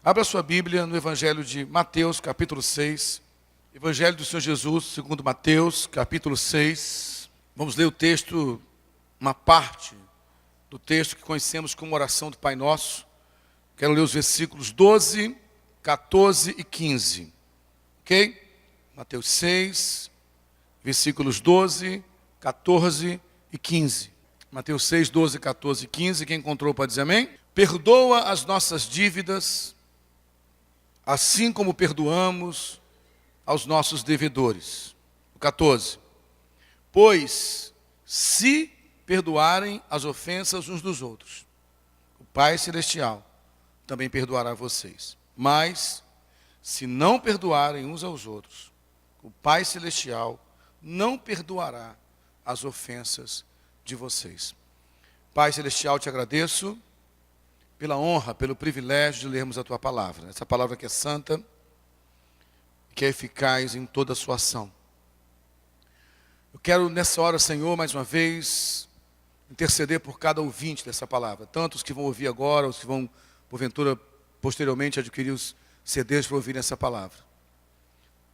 Abra sua Bíblia no Evangelho de Mateus, capítulo 6. Evangelho do Senhor Jesus, segundo Mateus, capítulo 6. Vamos ler o texto, uma parte do texto que conhecemos como oração do Pai Nosso. Quero ler os versículos 12, 14 e 15. Ok? Mateus 6, versículos 12, 14 e 15. Mateus 6, 12, 14 e 15. Quem encontrou pode dizer amém? Perdoa as nossas dívidas, assim como perdoamos aos nossos devedores. 14. Pois, se perdoarem as ofensas uns dos outros, o Pai Celestial também perdoará vocês. Mas, se não perdoarem uns aos outros, o Pai Celestial não perdoará as ofensas de vocês. Pai Celestial, te agradeço pela honra, pelo privilégio de lermos a Tua palavra. Essa palavra que é santa, que é eficaz em toda a sua ação. Eu quero nessa hora, Senhor, mais uma vez, interceder por cada ouvinte dessa palavra. Tanto os que vão ouvir agora, os que vão, porventura, posteriormente adquirir os CDs para ouvir essa palavra.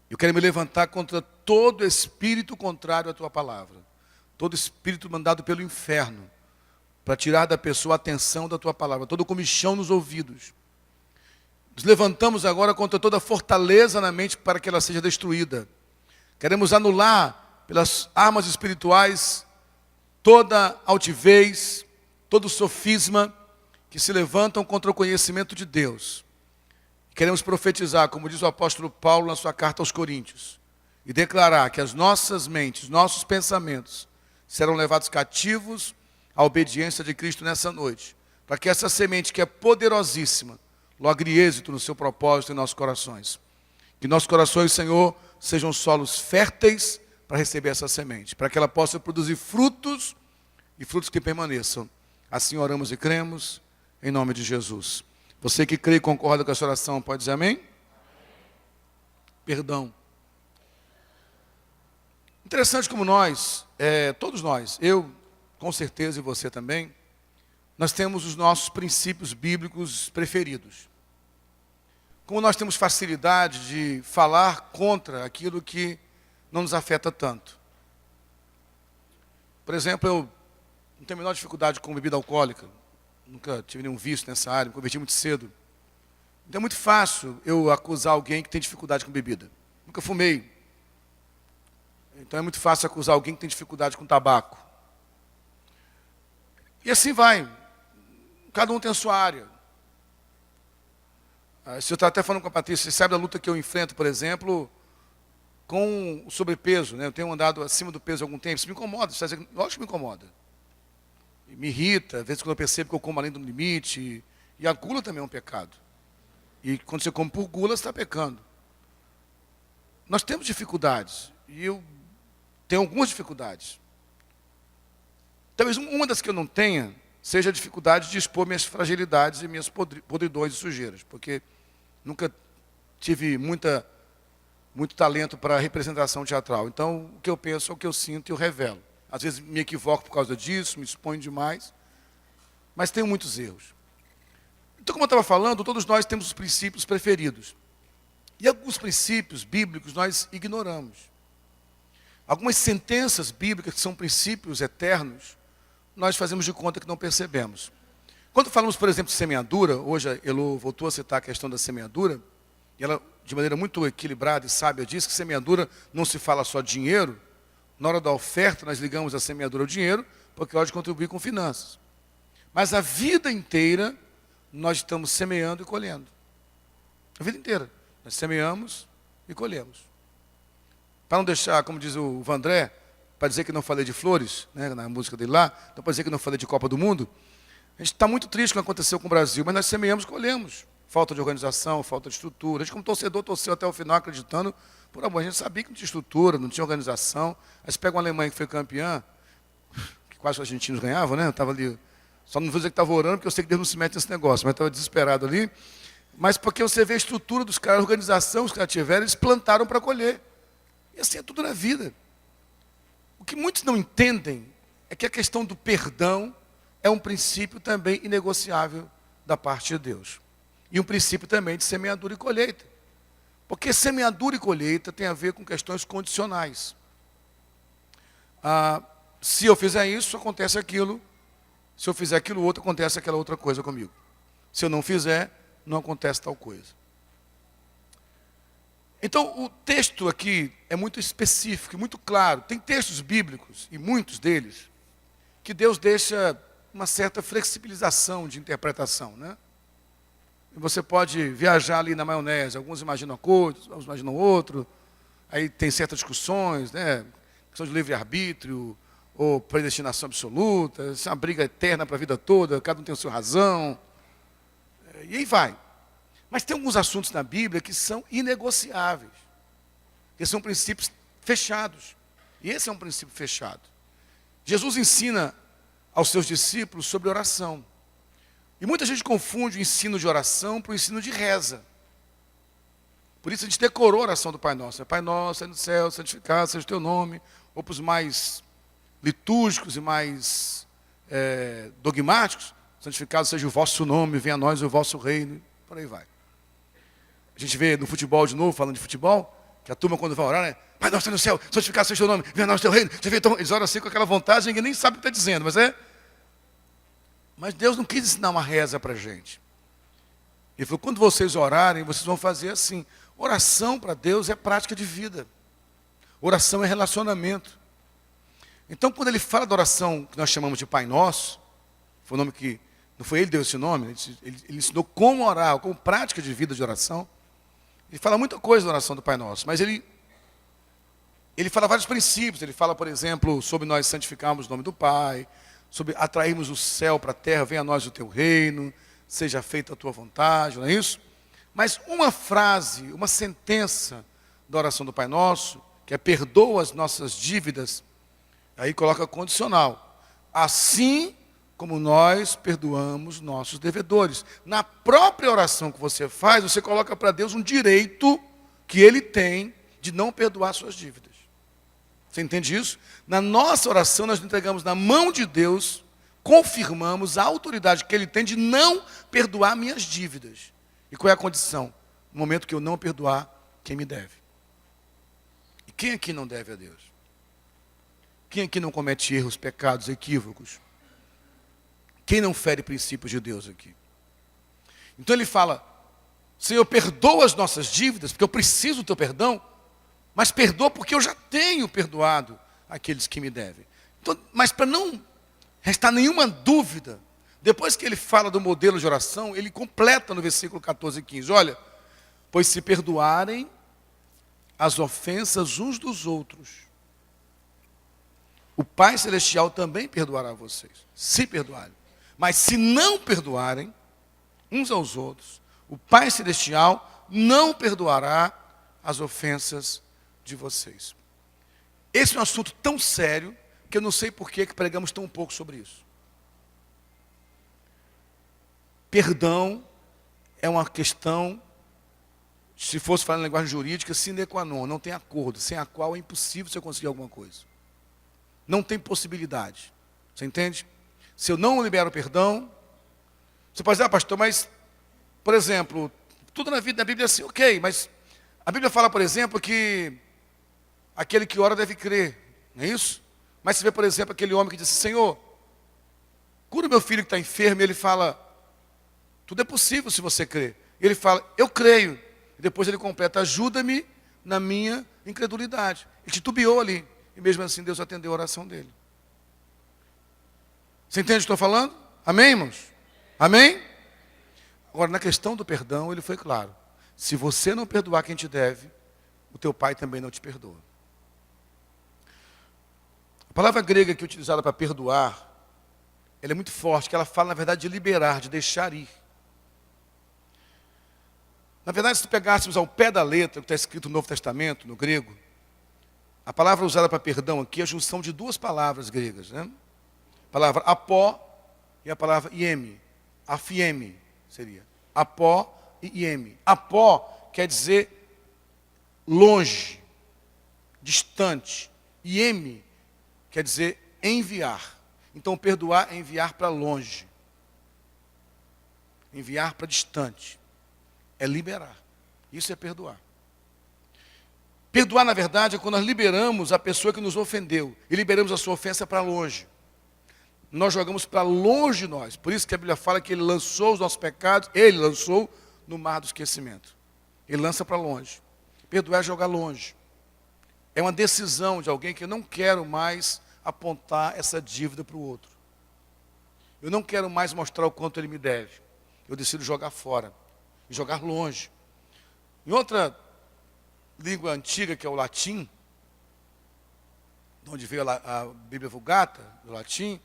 Eu quero me levantar contra todo espírito contrário à Tua palavra. Todo espírito mandado pelo inferno, para tirar da pessoa a atenção da Tua palavra, todo comichão nos ouvidos. Nos levantamos agora contra toda fortaleza na mente para que ela seja destruída. Queremos anular pelas armas espirituais toda altivez, todo sofisma que se levantam contra o conhecimento de Deus. Queremos profetizar, como diz o apóstolo Paulo na sua carta aos Coríntios, e declarar que as nossas mentes, nossos pensamentos serão levados cativos à obediência de Cristo nessa noite, para que essa semente que é poderosíssima logre êxito no seu propósito em nossos corações. Que nossos corações, Senhor, sejam solos férteis para receber essa semente, para que ela possa produzir frutos e frutos que permaneçam. Assim oramos e cremos, em nome de Jesus. Você que crê e concorda com essa oração, pode dizer amém? Perdão. Interessante como nós, todos nós, eu com certeza e você também, nós temos os nossos princípios bíblicos preferidos. Como nós temos facilidade de falar contra aquilo que não nos afeta tanto. Por exemplo, eu não tenho a menor dificuldade com bebida alcoólica. Nunca tive nenhum vício nessa área, me converti muito cedo. Então é muito fácil eu acusar alguém que tem dificuldade com bebida. Nunca fumei. Então é muito fácil acusar alguém que tem dificuldade com tabaco. E assim vai. Cada um tem a sua área. Se eu estou até falando com a Patrícia, você sabe da luta que eu enfrento, por exemplo, com o sobrepeso, né? Eu tenho andado acima do peso há algum tempo. Isso me incomoda, lógico que me incomoda. E me irrita, às vezes quando eu percebo que eu como além do limite. E a gula também é um pecado. E quando você come por gula, você está pecando. Nós temos dificuldades. E eu tenho algumas dificuldades. Talvez uma das que eu não tenha seja a dificuldade de expor minhas fragilidades e minhas podridões e sujeiras, porque nunca tive muito talento para representação teatral. Então, o que eu penso é o que eu sinto e eu revelo. Às vezes me equivoco por causa disso, me exponho demais, mas tenho muitos erros. Então, como eu estava falando, todos nós temos os princípios preferidos. E alguns princípios bíblicos nós ignoramos. Algumas sentenças bíblicas que são princípios eternos, nós fazemos de conta que não percebemos. Quando falamos, por exemplo, de semeadura, hoje a Elo voltou a citar a questão da semeadura, e ela, de maneira muito equilibrada e sábia, diz que semeadura não se fala só de dinheiro. Na hora da oferta, nós ligamos a semeadura ao dinheiro, porque é hora de contribuir com finanças. Mas a vida inteira, nós estamos semeando e colhendo. A vida inteira. Nós semeamos e colhemos. Para não deixar, como diz o Vandré, para dizer que não falei de flores, né, na música dele lá, então para dizer que não falei de Copa do Mundo, a gente está muito triste com o que aconteceu com o Brasil, mas nós semeamos e colhemos. Falta de organização, falta de estrutura. A gente, como torcedor, torceu até o final acreditando, por amor, a gente sabia que não tinha estrutura, não tinha organização. Aí você pega uma Alemanha que foi campeã, que quase os argentinos ganhavam, né? Eu estava ali, só não vou dizer que estava orando, porque eu sei que Deus não se mete nesse negócio, mas estava desesperado ali. Mas porque você vê a estrutura dos caras, a organização que os caras tiveram, eles plantaram para colher. E assim é tudo na vida. O que muitos não entendem é que a questão do perdão é um princípio também inegociável da parte de Deus. E um princípio também de semeadura e colheita. Porque semeadura e colheita tem a ver com questões condicionais. Se eu fizer isso, acontece aquilo. Se eu fizer aquilo outro, acontece aquela outra coisa comigo. Se eu não fizer, não acontece tal coisa. Então, o texto aqui é muito específico, muito claro. Tem textos bíblicos, e muitos deles, que Deus deixa uma certa flexibilização de interpretação, né? E você pode viajar ali na maionese. Alguns imaginam uma coisa, outros imaginam outro. Aí tem certas discussões, né? Questão de livre-arbítrio, ou predestinação absoluta. Isso é uma briga eterna para a vida toda, cada um tem a sua razão. E aí vai. Mas tem alguns assuntos na Bíblia que são inegociáveis. Que são princípios fechados. E esse é um princípio fechado. Jesus ensina aos seus discípulos sobre oração. E muita gente confunde o ensino de oração para o ensino de reza. Por isso a gente decorou a oração do Pai Nosso. Pai Nosso, é no céu, santificado seja o teu nome. Ou para os mais litúrgicos e mais dogmáticos, santificado seja o vosso nome, venha a nós o vosso reino. Por aí vai. A gente vê no futebol de novo, falando de futebol, que a turma quando vai orar, né? Pai Nosso no céu, santificado seja o teu nome, venha a nós o teu reino. Então, eles oram assim com aquela vontade, ninguém nem sabe o que está dizendo, mas Deus não quis ensinar uma reza para a gente. Ele falou, quando vocês orarem, vocês vão fazer assim. Oração para Deus é prática de vida. Oração é relacionamento. Então, quando ele fala da oração que nós chamamos de Pai Nosso, foi um nome que, não foi ele que deu esse nome, ele ensinou como orar, como prática de vida de oração. Ele fala muita coisa da oração do Pai Nosso, mas ele fala vários princípios. Ele fala, por exemplo, sobre nós santificarmos o nome do Pai, sobre atrairmos o céu para a terra, venha a nós o teu reino, seja feita a tua vontade, não é isso? Mas uma frase, uma sentença da oração do Pai Nosso, que é perdoa as nossas dívidas, aí coloca condicional. Assim como nós perdoamos nossos devedores. Na própria oração que você faz, você coloca para Deus um direito que Ele tem de não perdoar suas dívidas. Você entende isso? Na nossa oração, nós entregamos na mão de Deus, confirmamos a autoridade que Ele tem de não perdoar minhas dívidas. E qual é a condição? No momento que eu não perdoar quem me deve. E quem aqui não deve a Deus? Quem aqui não comete erros, pecados, equívocos? Quem não fere princípios de Deus aqui? Então ele fala, Senhor, perdoa as nossas dívidas, porque eu preciso do teu perdão, mas perdoa porque eu já tenho perdoado aqueles que me devem. Então, mas para não restar nenhuma dúvida, depois que ele fala do modelo de oração, ele completa no versículo 14 e 15. Olha, pois se perdoarem as ofensas uns dos outros, o Pai Celestial também perdoará vocês, se perdoarem. Mas se não perdoarem uns aos outros, o Pai Celestial não perdoará as ofensas de vocês. Esse é um assunto tão sério que eu não sei por que pregamos tão pouco sobre isso. Perdão é uma questão, se fosse falar em linguagem jurídica, sine qua non, não tem acordo, sem a qual é impossível você conseguir alguma coisa. Não tem possibilidade. Você entende? Se eu não libero perdão, você pode dizer, pastor, mas, por exemplo, tudo na vida da Bíblia é assim, ok, mas a Bíblia fala, por exemplo, que aquele que ora deve crer, não é isso? Mas você vê, por exemplo, aquele homem que disse, Senhor, cura meu filho que está enfermo, e ele fala, tudo é possível se você crer. E ele fala, eu creio. E depois ele completa, ajuda-me na minha incredulidade. Ele titubeou ali. E mesmo assim Deus atendeu a oração dele. Você entende o que estou falando? Amém, irmãos? Amém? Agora, na questão do perdão, ele foi claro. Se você não perdoar quem te deve, o teu pai também não te perdoa. A palavra grega que é utilizada para perdoar, ela é muito forte, que ela fala, na verdade, de liberar, de deixar ir. Na verdade, se pegássemos ao pé da letra, o que está escrito no Novo Testamento, no grego, a palavra usada para perdão aqui é a junção de duas palavras gregas, né? A palavra apó e a palavra ieme. Afieme seria. Apó e ieme. Apó quer dizer longe, distante. Ieme quer dizer enviar. Então, perdoar é enviar para longe. Enviar para distante. é liberar. Isso é perdoar. Perdoar, na verdade, é quando nós liberamos a pessoa que nos ofendeu e liberamos a sua ofensa para longe. Nós jogamos para longe de nós. Por isso que a Bíblia fala que ele lançou os nossos pecados, ele lançou no mar do esquecimento. Ele lança para longe. Perdoar é jogar longe. É uma decisão de alguém que eu não quero mais apontar essa dívida para o outro. Eu não quero mais mostrar o quanto ele me deve. Eu decido jogar fora. E jogar longe. Em outra língua antiga, que é o latim, de onde veio a Bíblia Vulgata, do latim,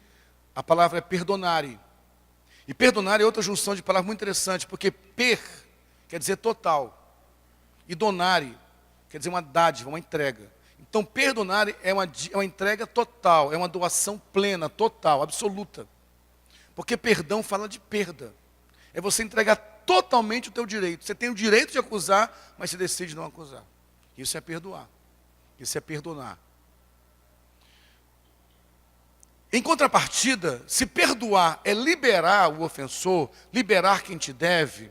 a palavra é perdonare. E perdonare é outra junção de palavras muito interessante, porque per quer dizer total. E donare quer dizer uma dádiva, uma entrega. Então, perdonare é uma entrega total, é uma doação plena, total, absoluta. Porque perdão fala de perda. É você entregar totalmente o teu direito. Você tem o direito de acusar, mas você decide não acusar. Isso é perdoar. Isso é perdonar. Em contrapartida, se perdoar é liberar o ofensor, liberar quem te deve,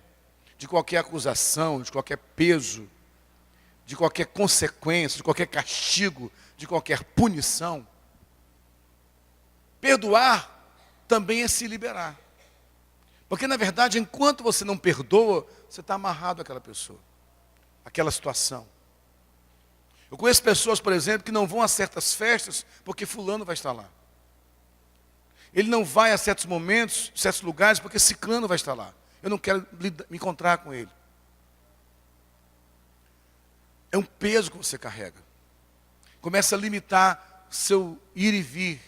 de qualquer acusação, de qualquer peso, de qualquer consequência, de qualquer castigo, de qualquer punição. Perdoar também é se liberar. Porque, na verdade, enquanto você não perdoa, você está amarrado àquela pessoa, àquela situação. Eu conheço pessoas, por exemplo, que não vão a certas festas porque fulano vai estar lá. Ele não vai a certos momentos, certos lugares, porque ciclano vai estar lá. Eu não quero me encontrar com ele. É um peso que você carrega. Começa a limitar seu ir e vir,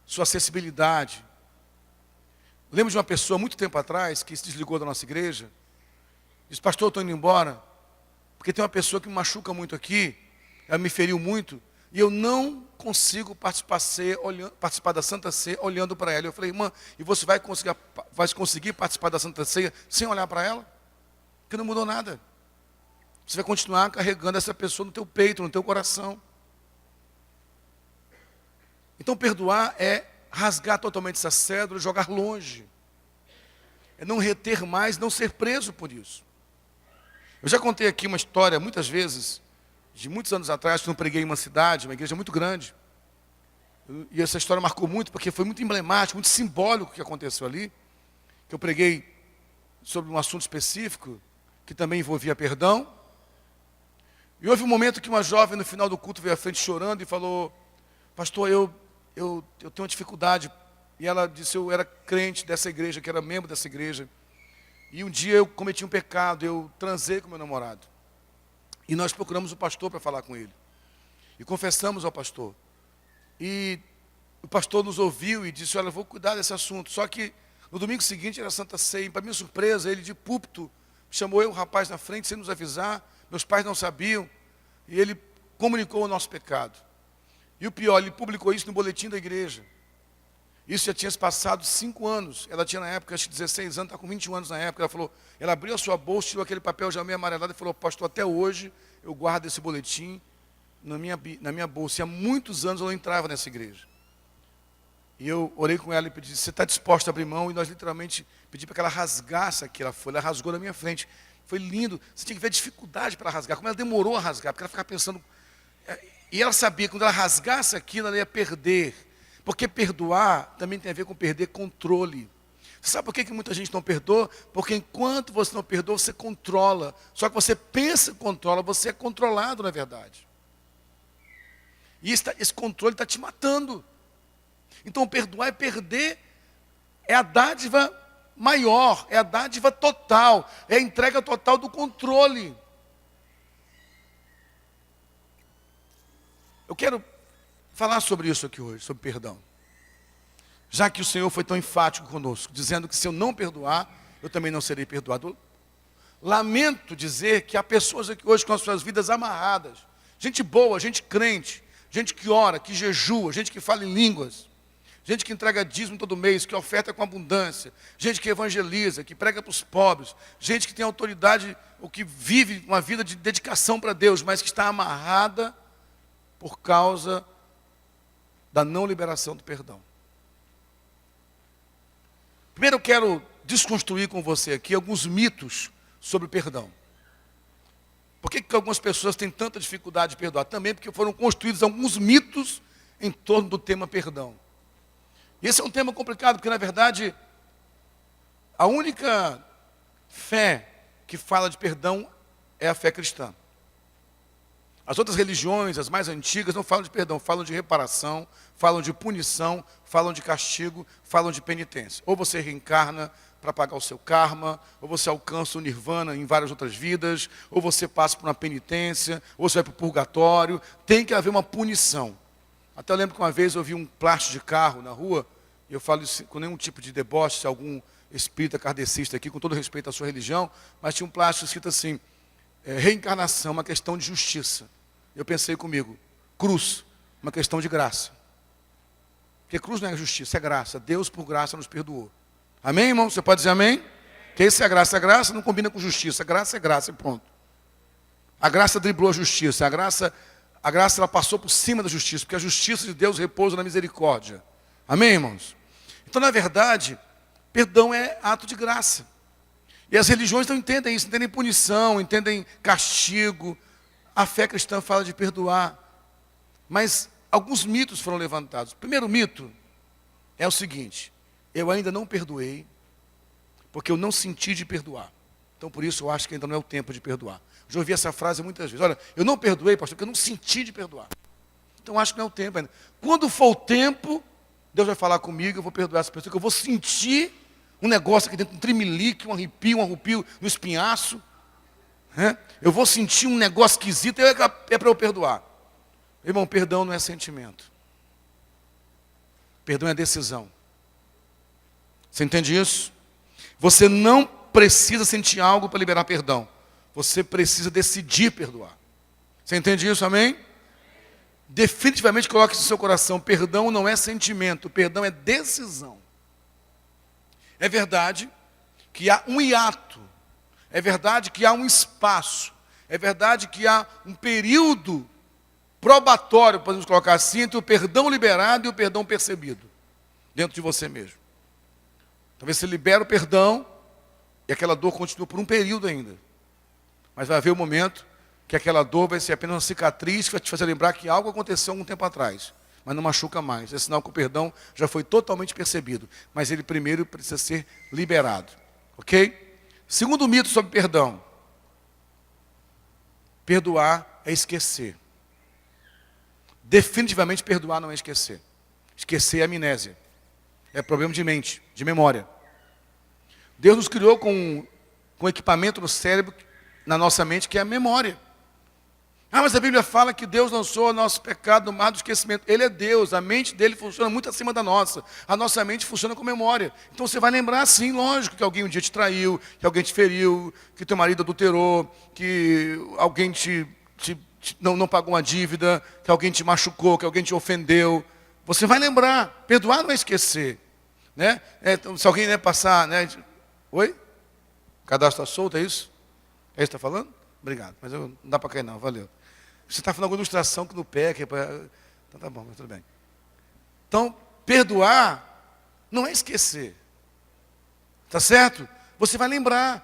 sua acessibilidade. Lembro de uma pessoa, muito tempo atrás, que se desligou da nossa igreja. Disse, pastor, eu estou indo embora, porque tem uma pessoa que me machuca muito aqui, ela me feriu muito, e eu não consigo participar da Santa Ceia olhando para ela. Eu falei, irmã, e você vai conseguir participar da Santa Ceia sem olhar para ela? Porque não mudou nada. Você vai continuar carregando essa pessoa no teu peito, no teu coração. Então perdoar é rasgar totalmente essa cédula, jogar longe. É não reter mais, não ser preso por isso. Eu já contei aqui uma história, muitas vezes, de muitos anos atrás, que eu preguei em uma cidade, uma igreja muito grande. E essa história marcou muito, porque foi muito emblemático, muito simbólico o que aconteceu ali. Que eu preguei sobre um assunto específico, que também envolvia perdão. E houve um momento que uma jovem, no final do culto, veio à frente chorando e falou, pastor, eu tenho uma dificuldade. E ela disse, eu era crente dessa igreja, que era membro dessa igreja. E um dia eu cometi um pecado, eu transei com meu namorado. E nós procuramos o pastor para falar com ele. E confessamos ao pastor. E o pastor nos ouviu e disse, olha, eu vou cuidar desse assunto. Só que no domingo seguinte era Santa Ceia. E para minha surpresa, ele de púlpito chamou eu, o rapaz na frente, sem nos avisar. Meus pais não sabiam. E ele comunicou o nosso pecado. E o pior, ele publicou isso no boletim da igreja. Isso já tinha se passado 5 anos. Ela tinha na época, acho que 16 anos, está com 21 anos na época. Ela falou, ela abriu a sua bolsa, tirou aquele papel já meio amarelado e falou, pastor, até hoje eu guardo esse boletim na minha bolsa. E há muitos anos eu não entrava nessa igreja. E eu orei com ela e pedi, você está disposta a abrir mão? E nós literalmente pedimos para que ela rasgasse aquela folha. Ela rasgou na minha frente. Foi lindo. Você tinha que ver a dificuldade para ela rasgar. Como ela demorou a rasgar, porque ela ficava pensando. E ela sabia que quando ela rasgasse aquilo, ela ia perder. Porque perdoar também tem a ver com perder controle. Você sabe por que muita gente não perdoa? Porque enquanto você não perdoa, você controla. Só que você pensa e controla, você é controlado na verdade. E esse controle está te matando. Então perdoar é perder, é a dádiva maior, é a dádiva total, é a entrega total do controle. Eu quero falar sobre isso aqui hoje, sobre perdão. Já que o Senhor foi tão enfático conosco, dizendo que se eu não perdoar, eu também não serei perdoado. Lamento dizer que há pessoas aqui hoje com as suas vidas amarradas. Gente boa, gente crente, gente que ora, que jejua, gente que fala em línguas. Gente que entrega dízimo todo mês, que oferta com abundância. Gente que evangeliza, que prega para os pobres. Gente que tem autoridade, ou que vive uma vida de dedicação para Deus, mas que está amarrada por causa da não liberação do perdão. Primeiro eu quero desconstruir com você aqui alguns mitos sobre perdão. Por que algumas pessoas têm tanta dificuldade de perdoar? Também porque foram construídos alguns mitos em torno do tema perdão. E esse é um tema complicado, porque na verdade, a única fé que fala de perdão é a fé cristã. As outras religiões, as mais antigas, não falam de perdão, falam de reparação, falam de punição, falam de castigo, falam de penitência. Ou você reencarna para pagar o seu karma, ou você alcança o nirvana em várias outras vidas, ou você passa por uma penitência, ou você vai para o purgatório. Tem que haver uma punição. Até eu lembro que uma vez eu vi um plástico de carro na rua, e eu falo isso com nenhum tipo de deboche, se algum espírita kardecista aqui, com todo respeito à sua religião, mas tinha um plástico escrito assim, reencarnação, uma questão de justiça. Eu pensei comigo, cruz, uma questão de graça. Porque cruz não é justiça, é graça. Deus, por graça, nos perdoou. Amém, irmão? Você pode dizer amém? Que isso é graça. A graça não combina com justiça. A graça é graça e pronto. A graça driblou a justiça. A graça ela passou por cima da justiça, porque a justiça de Deus repousa na misericórdia. Amém, irmãos? Então, na verdade, perdão é ato de graça. E as religiões não entendem isso, entendem punição, entendem castigo. A fé cristã fala de perdoar. Mas alguns mitos foram levantados. O primeiro mito é o seguinte: eu ainda não perdoei, porque eu não senti de perdoar. Então, por isso, eu acho que ainda não é o tempo de perdoar. Já ouvi essa frase muitas vezes. Olha, eu não perdoei, pastor, porque eu não senti de perdoar. Então, eu acho que não é o tempo ainda. Quando for o tempo, Deus vai falar comigo, eu vou perdoar essa pessoa, que eu vou sentir um negócio aqui dentro, um tremelique, um arrepio no espinhaço. Eu vou sentir um negócio esquisito, é para eu perdoar. Irmão, perdão não é sentimento. Perdão é decisão. Você entende isso? Você não precisa sentir algo para liberar perdão. Você precisa decidir perdoar. Você entende isso, amém? Definitivamente coloque isso no seu coração. Perdão não é sentimento, perdão é decisão. É verdade que há um hiato. É verdade que há um espaço. É verdade que há um período probatório, podemos colocar assim, entre o perdão liberado e o perdão percebido. Dentro de você mesmo. Talvez você libera o perdão e aquela dor continua por um período ainda. Mas vai haver um momento que aquela dor vai ser apenas uma cicatriz que vai te fazer lembrar que algo aconteceu algum tempo atrás. Mas não machuca mais. É sinal que o perdão já foi totalmente percebido. Mas ele primeiro precisa ser liberado. Ok? Segundo mito sobre perdão. Perdoar é esquecer. Definitivamente perdoar não é esquecer. Esquecer é amnésia. É problema de mente, de memória. Deus nos criou com equipamento no cérebro, na nossa mente, que é a memória. Mas a Bíblia fala que Deus lançou o nosso pecado no mar do esquecimento. Ele é Deus, a mente dele funciona muito acima da nossa. A nossa mente funciona com memória. Então você vai lembrar, sim, lógico, que alguém um dia te traiu, que alguém te feriu, que teu marido adulterou, que alguém não pagou uma dívida, que alguém te machucou, que alguém te ofendeu. Você vai lembrar. Perdoar não é esquecer. Né? Então, se alguém passar... Né? Oi? O cadastro está solto, é isso? É isso que está falando? Obrigado. Mas não dá para cair não, valeu. Você está falando alguma ilustração que no pé... Então tá bom, mas tudo bem. Então, perdoar não é esquecer. Tá certo? Você vai lembrar.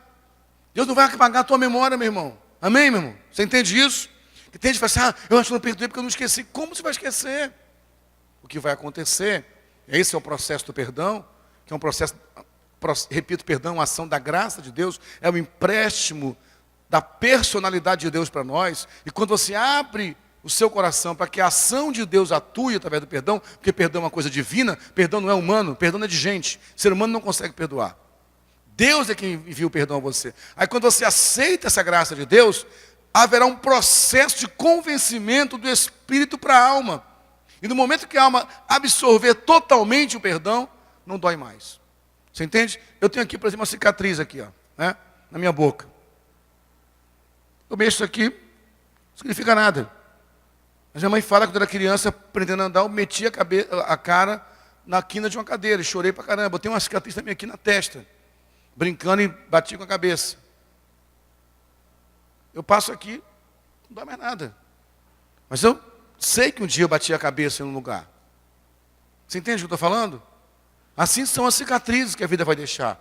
Deus não vai apagar a tua memória, meu irmão. Amém, meu irmão? Você entende isso? Que tem gente que fala assim, eu acho que não perdoei porque eu não esqueci. Como você vai esquecer? O que vai acontecer, esse é o processo do perdão, que é um processo, repito, perdão, a ação da graça de Deus, é um empréstimo da personalidade de Deus para nós. E quando você abre o seu coração para que a ação de Deus atue através do perdão, porque perdão é uma coisa divina, perdão não é humano, perdão é de gente. O ser humano não consegue perdoar. Deus é quem envia o perdão a você. Aí quando você aceita essa graça de Deus, haverá um processo de convencimento do Espírito para a alma. E no momento que a alma absorver totalmente o perdão, não dói mais. Você entende? Eu tenho aqui, por exemplo, uma cicatriz aqui, ó, né, na minha boca. Eu mexo isso aqui, não significa nada. Mas minha mãe fala que quando eu era criança, aprendendo a andar, eu meti a cara na quina de uma cadeira e chorei pra caramba. Eu tenho uma cicatriz também aqui na testa, brincando e bati com a cabeça. Eu passo aqui, não dá mais nada. Mas eu sei que um dia eu bati a cabeça em um lugar. Você entende o que eu estou falando? Assim são as cicatrizes que a vida vai deixar.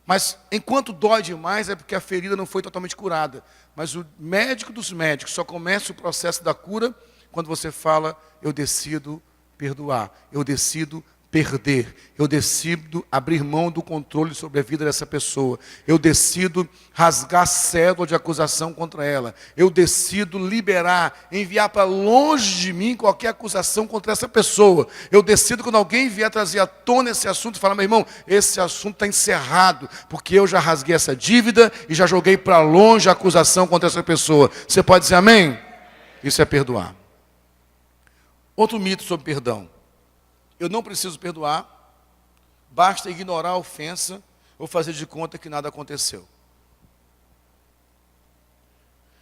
Mas enquanto dói demais é porque a ferida não foi totalmente curada. Mas o médico dos médicos só começa o processo da cura quando você fala, eu decido perdoar, eu decido perder, eu decido abrir mão do controle sobre a vida dessa pessoa, eu decido rasgar cédula de acusação contra ela, eu decido liberar, enviar para longe de mim qualquer acusação contra essa pessoa, eu decido quando alguém vier trazer à tona esse assunto, falar, meu irmão, esse assunto está encerrado, porque eu já rasguei essa dívida e já joguei para longe a acusação contra essa pessoa. Você pode dizer amém? Isso é perdoar. Outro mito sobre perdão. Eu não preciso perdoar, basta ignorar a ofensa ou fazer de conta que nada aconteceu.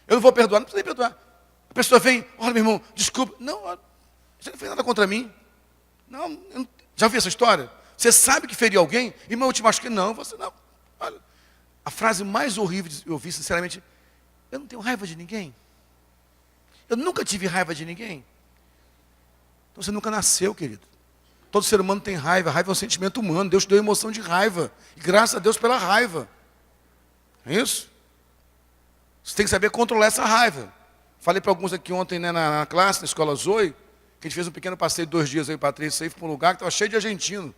Eu não vou perdoar, não precisa nem perdoar. A pessoa vem, olha meu irmão, desculpa. Não, você não fez nada contra mim. Não, já ouviu essa história? Você sabe que feriu alguém? Irmão, eu te machuquei. Não, você não. Olha, a frase mais horrível que eu ouvi, sinceramente, eu não tenho raiva de ninguém. Eu nunca tive raiva de ninguém. Então você nunca nasceu, querido. Todo ser humano tem raiva. Raiva é um sentimento humano. Deus te deu emoção de raiva. E graças a Deus pela raiva. É isso? Você tem que saber controlar essa raiva. Falei para alguns aqui ontem, né, na classe, na escola Zoe, que a gente fez um pequeno passeio de 2 dias aí, Patrícia, aí para um lugar que estava cheio de argentino.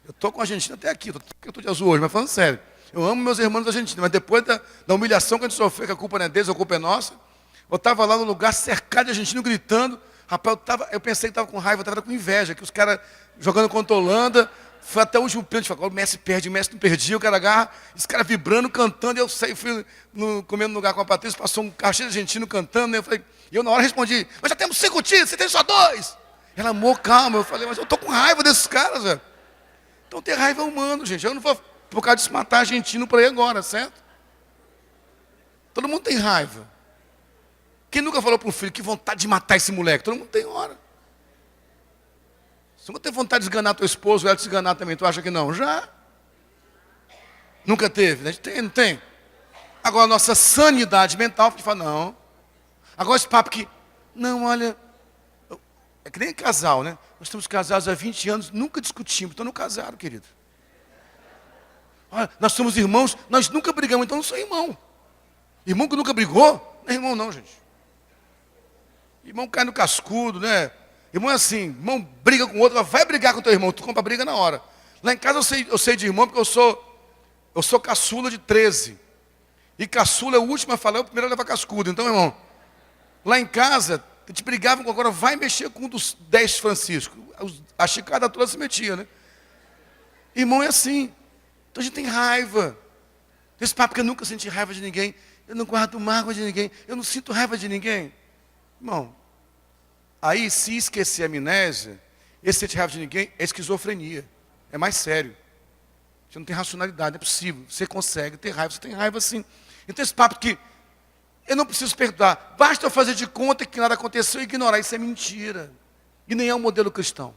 Eu estou com argentino até aqui. Eu estou de azul hoje, mas falando sério. Eu amo meus irmãos argentinos, mas depois da humilhação que a gente sofreu, que a culpa não é deles, a culpa é nossa, eu estava lá no lugar cercado de argentino gritando. Rapaz, eu pensei que estava com raiva, eu estava com inveja, que os caras jogando contra a Holanda, foi até o último pênalti, falou, o Messi perde, o Messi não perdia, o cara agarra, os caras vibrando, cantando, e eu saí, fui comendo no lugar com a Patrícia, passou um cachê argentino cantando, né? Eu na hora respondi, mas já temos 5 títulos, você tem só 2. Ela, amor, calma, eu falei, mas eu estou com raiva desses caras, velho. Então ter raiva é humano, gente, eu não vou, por causa disso, matar argentino por aí agora, certo? Todo mundo tem raiva. Quem nunca falou para um filho, que vontade de matar esse moleque? Todo mundo tem hora. Se você tem vontade de esganar teu esposo, ela te esganar também, tu acha que não? Já. Nunca teve, né? Tem, não tem. Agora, a nossa sanidade mental, a gente fala, não. Agora esse papo que, não, olha, é que nem casal, né? Nós estamos casados há 20 anos, nunca discutimos, então não casaram, querido. Olha, nós somos irmãos, nós nunca brigamos, então não sou irmão. Irmão que nunca brigou, não é irmão não, gente. Irmão cai no cascudo, né? Irmão é assim, irmão briga com o outro, vai brigar com o teu irmão, tu compra briga na hora. Lá em casa eu sei de irmão porque eu sou caçula de 13. E caçula é o último a falar, é o primeiro a levar cascudo. Então, irmão, lá em casa, a gente brigava com agora, vai mexer com um dos 10 Francisco. A chicada toda se metia, né? Irmão é assim. Então a gente tem raiva. Esse papo que eu nunca senti raiva de ninguém, eu não guardo mágoa de ninguém, eu não sinto raiva de ninguém. Irmão, aí se esquecer a amnésia, esse sentir raiva de ninguém é esquizofrenia. É mais sério. Você não tem racionalidade, não é possível. Você consegue ter raiva, você tem raiva sim. Então esse papo que eu não preciso perdoar, basta eu fazer de conta que nada aconteceu e ignorar, isso é mentira. E nem é um modelo cristão.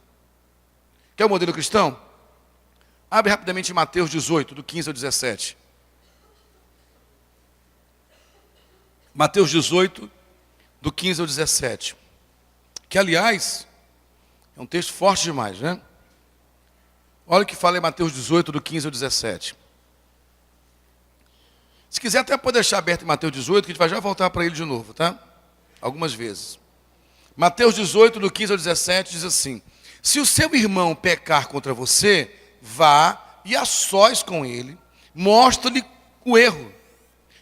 Quer o modelo cristão? Abre rapidamente em Mateus 18, do 15 ao 17. Mateus 18, do 15 ao 17. Que, aliás, é um texto forte demais, né? Olha o que fala em Mateus 18, do 15 ao 17. Se quiser, até pode deixar aberto em Mateus 18, que a gente vai já voltar para ele de novo, tá? Algumas vezes. Mateus 18, do 15 ao 17, diz assim: se o seu irmão pecar contra você, vá e a sós com ele, mostre-lhe o erro.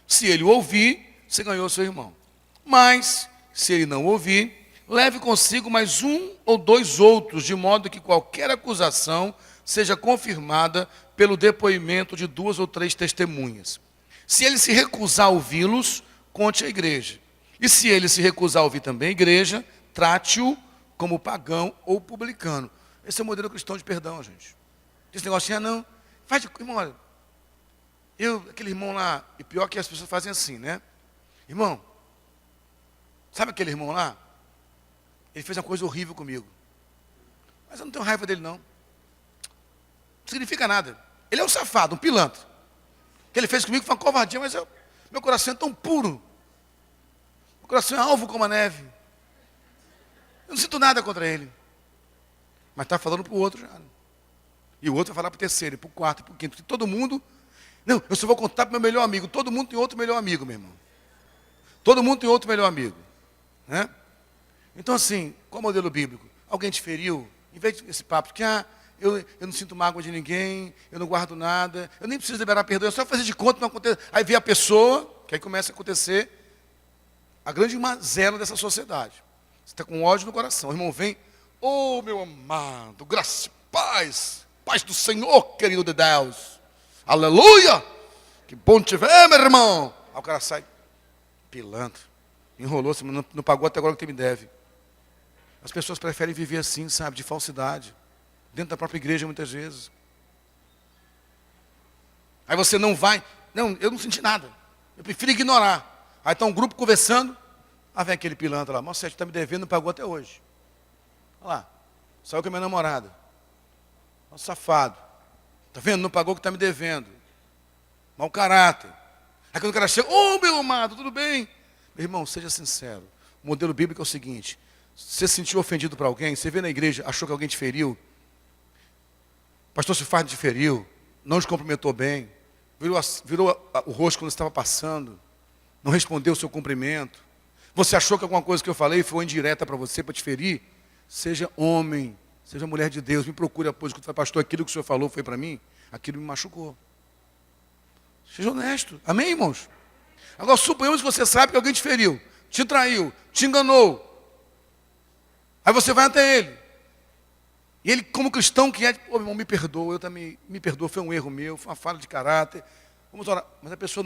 Se ele o ouvir, você ganhou o seu irmão. Mas, se ele não ouvir, leve consigo mais 1 ou 2 outros, de modo que qualquer acusação seja confirmada pelo depoimento de 2 ou 3 testemunhas. Se ele se recusar a ouvi-los, conte à igreja. E se ele se recusar a ouvir também a igreja, trate-o como pagão ou publicano. Esse é o modelo cristão de perdão, gente. Esse negócio assim, não, faz de... Irmão, olha, aquele irmão lá, e pior que as pessoas fazem assim, né? Irmão, sabe aquele irmão lá? Ele fez uma coisa horrível comigo. Mas eu não tenho raiva dele, não. Não significa nada. Ele é um safado, um pilantra. O que ele fez comigo foi uma covardia, mas meu coração é tão puro. Meu coração é alvo como a neve. Eu não sinto nada contra ele. Mas está falando para o outro já. E o outro vai falar para o terceiro, para o quarto, para o quinto. Todo mundo Não, eu só vou contar para o meu melhor amigo. Todo mundo tem outro melhor amigo, meu irmão. Todo mundo tem outro melhor amigo. Né? Então, assim, qual é o modelo bíblico? Alguém te feriu? Em vez desse papo que, eu não sinto mágoa de ninguém, eu não guardo nada, eu nem preciso liberar perdão, é só fazer de conta que não acontece. Aí vem a pessoa, que aí começa a acontecer a grande mazela dessa sociedade. Você está com ódio no coração. O irmão vem, meu amado, graça e paz, paz do Senhor, querido de Deus. Aleluia! Que bom te ver, meu irmão. Aí o cara sai, pilantra, enrolou-se, mas não pagou até agora o que me deve. As pessoas preferem viver assim, sabe, de falsidade. Dentro da própria igreja, muitas vezes. Aí você não vai. Não, eu não senti nada. Eu prefiro ignorar. Aí está um grupo conversando. Aí vem aquele pilantra lá. Moça, você está me devendo, não pagou até hoje. Olha lá. Saiu com a minha namorada. Olha o safado. Está vendo? Não pagou o que está me devendo. Mau caráter. Aí quando o cara chega, meu amado, tudo bem? Meu irmão, seja sincero. O modelo bíblico é o seguinte. Você se sentiu ofendido por alguém? Você veio na igreja, achou que alguém te feriu? O pastor Silfardo te feriu? Não te cumprimentou bem? Virou o rosto quando você estava passando? Não respondeu o seu cumprimento? Você achou que alguma coisa que eu falei foi indireta para você, para te ferir? Seja homem, seja mulher de Deus, me procure após que pastor, aquilo que o senhor falou foi para mim, aquilo me machucou. Seja honesto. Amém, irmãos? Agora, suponhamos que você sabe que alguém te feriu, te traiu, te enganou. Aí você vai até ele. E ele, como cristão que é, meu irmão, me perdoa, eu também me perdoa, foi um erro meu, foi uma falha de caráter. Vamos orar. Mas a pessoa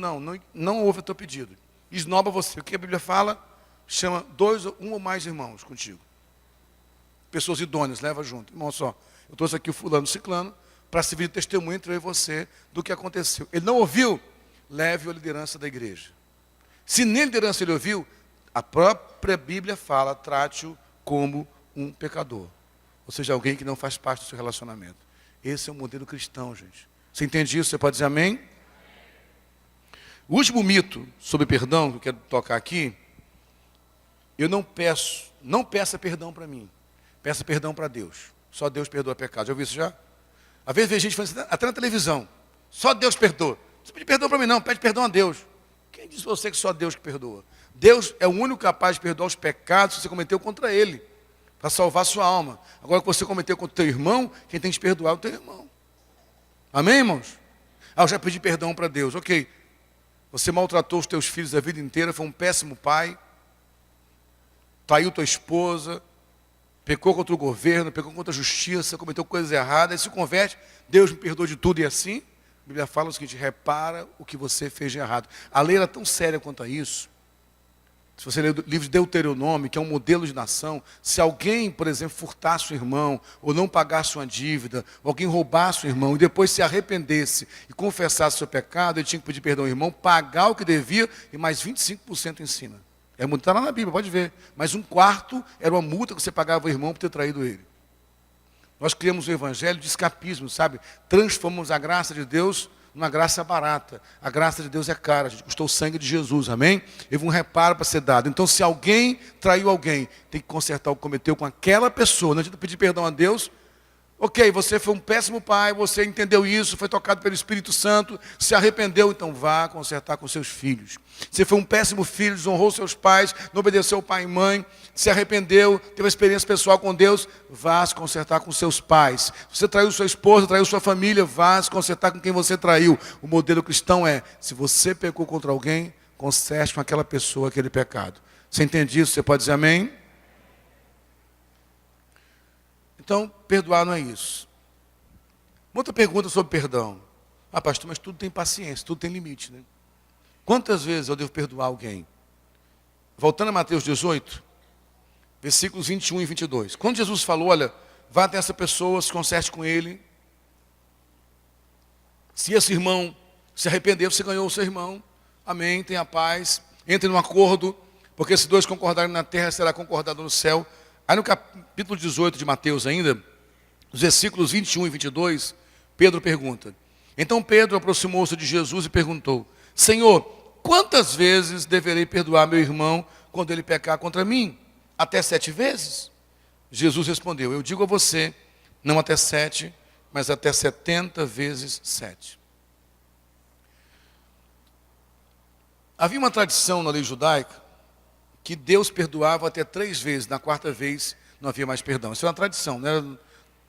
não ouve o teu pedido. Esnoba você. O que a Bíblia fala? Chama um ou mais irmãos contigo. Pessoas idôneas, leva junto. Irmão, só, eu trouxe aqui o fulano, ciclano, para servir de testemunho entre eu e você do que aconteceu. Ele não ouviu? Leve a liderança da igreja. Se nem liderança ele ouviu, a própria Bíblia fala, trate-o como um pecador. Ou seja, alguém que não faz parte do seu relacionamento. Esse é o modelo cristão, gente. Você entende isso? Você pode dizer amém? O último mito sobre perdão que eu quero tocar aqui, eu não peça perdão para mim. Peça perdão para Deus. Só Deus perdoa pecado. Já ouviu isso já? Às vezes vê gente falando assim, até na televisão. Só Deus perdoa. Não pede perdão para mim não, pede perdão a Deus. Quem disse você que só Deus que perdoa? Deus é o único capaz de perdoar os pecados que você cometeu contra Ele, para salvar a sua alma. Agora que você cometeu contra o teu irmão, quem tem que perdoar é o teu irmão. Amém, irmãos? Eu já pedi perdão para Deus. Ok. Você maltratou os teus filhos a vida inteira, foi um péssimo pai, traiu tua esposa, pecou contra o governo, pecou contra a justiça, cometeu coisas erradas, aí se converte, Deus me perdoa de tudo e assim. A Bíblia fala o seguinte, repara o que você fez de errado. A lei era tão séria quanto a isso. Se você ler o livro de Deuteronômio, que é um modelo de nação, se alguém, por exemplo, furtasse o irmão, ou não pagasse uma dívida, ou alguém roubasse o irmão, e depois se arrependesse e confessasse o seu pecado, ele tinha que pedir perdão ao irmão, pagar o que devia, e mais 25% em cima. Está lá na Bíblia, pode ver. Mas 1/4 era uma multa que você pagava ao irmão por ter traído ele. Nós criamos o evangelho de escapismo, sabe? Transformamos a graça de Deus numa graça barata. A graça de Deus é cara, a gente custou o sangue de Jesus, amém? Houve um reparo para ser dado. Então, se alguém traiu alguém, tem que consertar o que cometeu com aquela pessoa. Não adianta pedir perdão a Deus. Ok, você foi um péssimo pai, você entendeu isso, foi tocado pelo Espírito Santo, se arrependeu, então vá consertar com seus filhos. Você foi um péssimo filho, desonrou seus pais, não obedeceu o pai e mãe, se arrependeu, teve uma experiência pessoal com Deus, vá se consertar com seus pais. Se você traiu sua esposa, traiu sua família, vá se consertar com quem você traiu. O modelo cristão é, se você pecou contra alguém, conserte com aquela pessoa aquele pecado. Você entende isso? Você pode dizer amém? Então, perdoar não é isso. Outra pergunta sobre perdão. Pastor, mas tudo tem paciência, tudo tem limite, né? Quantas vezes eu devo perdoar alguém? Voltando a Mateus 18, versículos 21 e 22. Quando Jesus falou, olha, vá até essa pessoa, se conserte com ele. Se esse irmão se arrepender, você ganhou o seu irmão. Amém, tenha paz. Entre num acordo, porque se dois concordarem na terra, será concordado no céu. Aí no capítulo 18 de Mateus ainda, nos versículos 21 e 22, Pedro pergunta. Então Pedro aproximou-se de Jesus e perguntou, Senhor, quantas vezes deverei perdoar meu irmão quando ele pecar contra mim? Até 7 vezes? Jesus respondeu, eu digo a você, não até 7, mas até 70 vezes 7. Havia uma tradição na lei judaica que Deus perdoava até 3 vezes, na 4ª vez não havia mais perdão. Isso era uma tradição,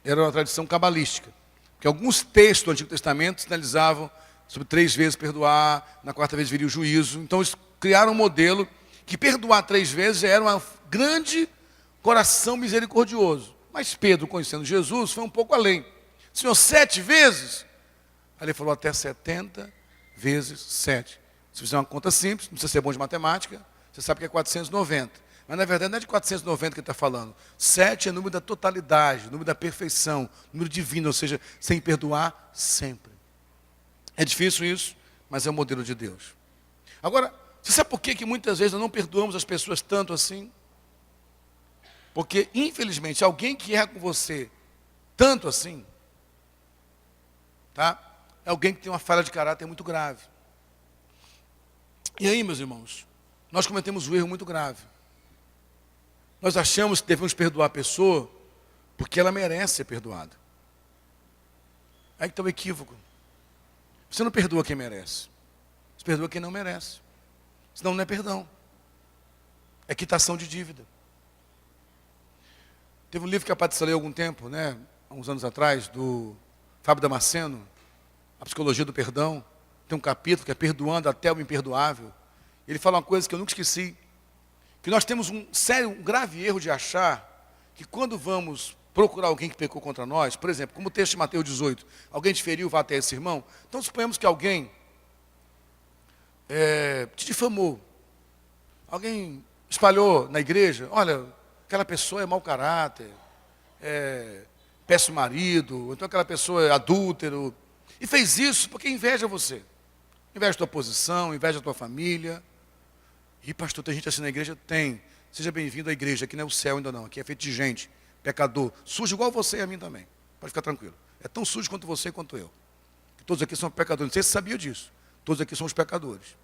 era uma tradição cabalística. Porque alguns textos do Antigo Testamento sinalizavam sobre 3 vezes perdoar, na 4ª vez viria o juízo. Então eles criaram um modelo que perdoar 3 vezes já era um grande coração misericordioso. Mas Pedro, conhecendo Jesus, foi um pouco além. Senhor, 7 vezes? Aí ele falou até 70 vezes 7. Se fizer uma conta simples, não precisa ser bom de matemática, você sabe que é 490. Mas na verdade não é de 490 que ele está falando. 7 é número da totalidade, número da perfeição, número divino, ou seja, sem perdoar sempre. É difícil isso, mas é o modelo de Deus. Agora, você sabe por que muitas vezes nós não perdoamos as pessoas tanto assim? Porque, infelizmente, alguém que erra com você tanto assim, tá? É alguém que tem uma falha de caráter muito grave. E aí, meus irmãos, nós cometemos um erro muito grave. Nós achamos que devemos perdoar a pessoa porque ela merece ser perdoada. Aí que está o equívoco. Você não perdoa quem merece. Você perdoa quem não merece. Senão não é perdão. É quitação de dívida. Teve um livro que a Patrícia leu há algum tempo, há uns anos atrás, do Fábio Damasceno, A Psicologia do Perdão. Tem um capítulo que é Perdoando até o Imperdoável. Ele fala uma coisa que eu nunca esqueci, que nós temos um grave erro de achar que quando vamos procurar alguém que pecou contra nós, por exemplo, como o texto de Mateus 18, alguém te feriu, vá até esse irmão. Então suponhamos que alguém te difamou, alguém espalhou na igreja, olha, aquela pessoa é mau caráter, péssimo marido, então aquela pessoa é adúltero, e fez isso porque inveja você, inveja a tua posição, inveja a tua família. E pastor, tem gente assim na igreja? Tem. Seja bem-vindo à igreja, aqui não é o céu ainda não, aqui é feito de gente, pecador, sujo igual você e a mim também, pode ficar tranquilo. É tão sujo quanto você e quanto eu. Todos aqui são pecadores, não sei se você sabia disso, todos aqui somos pecadores.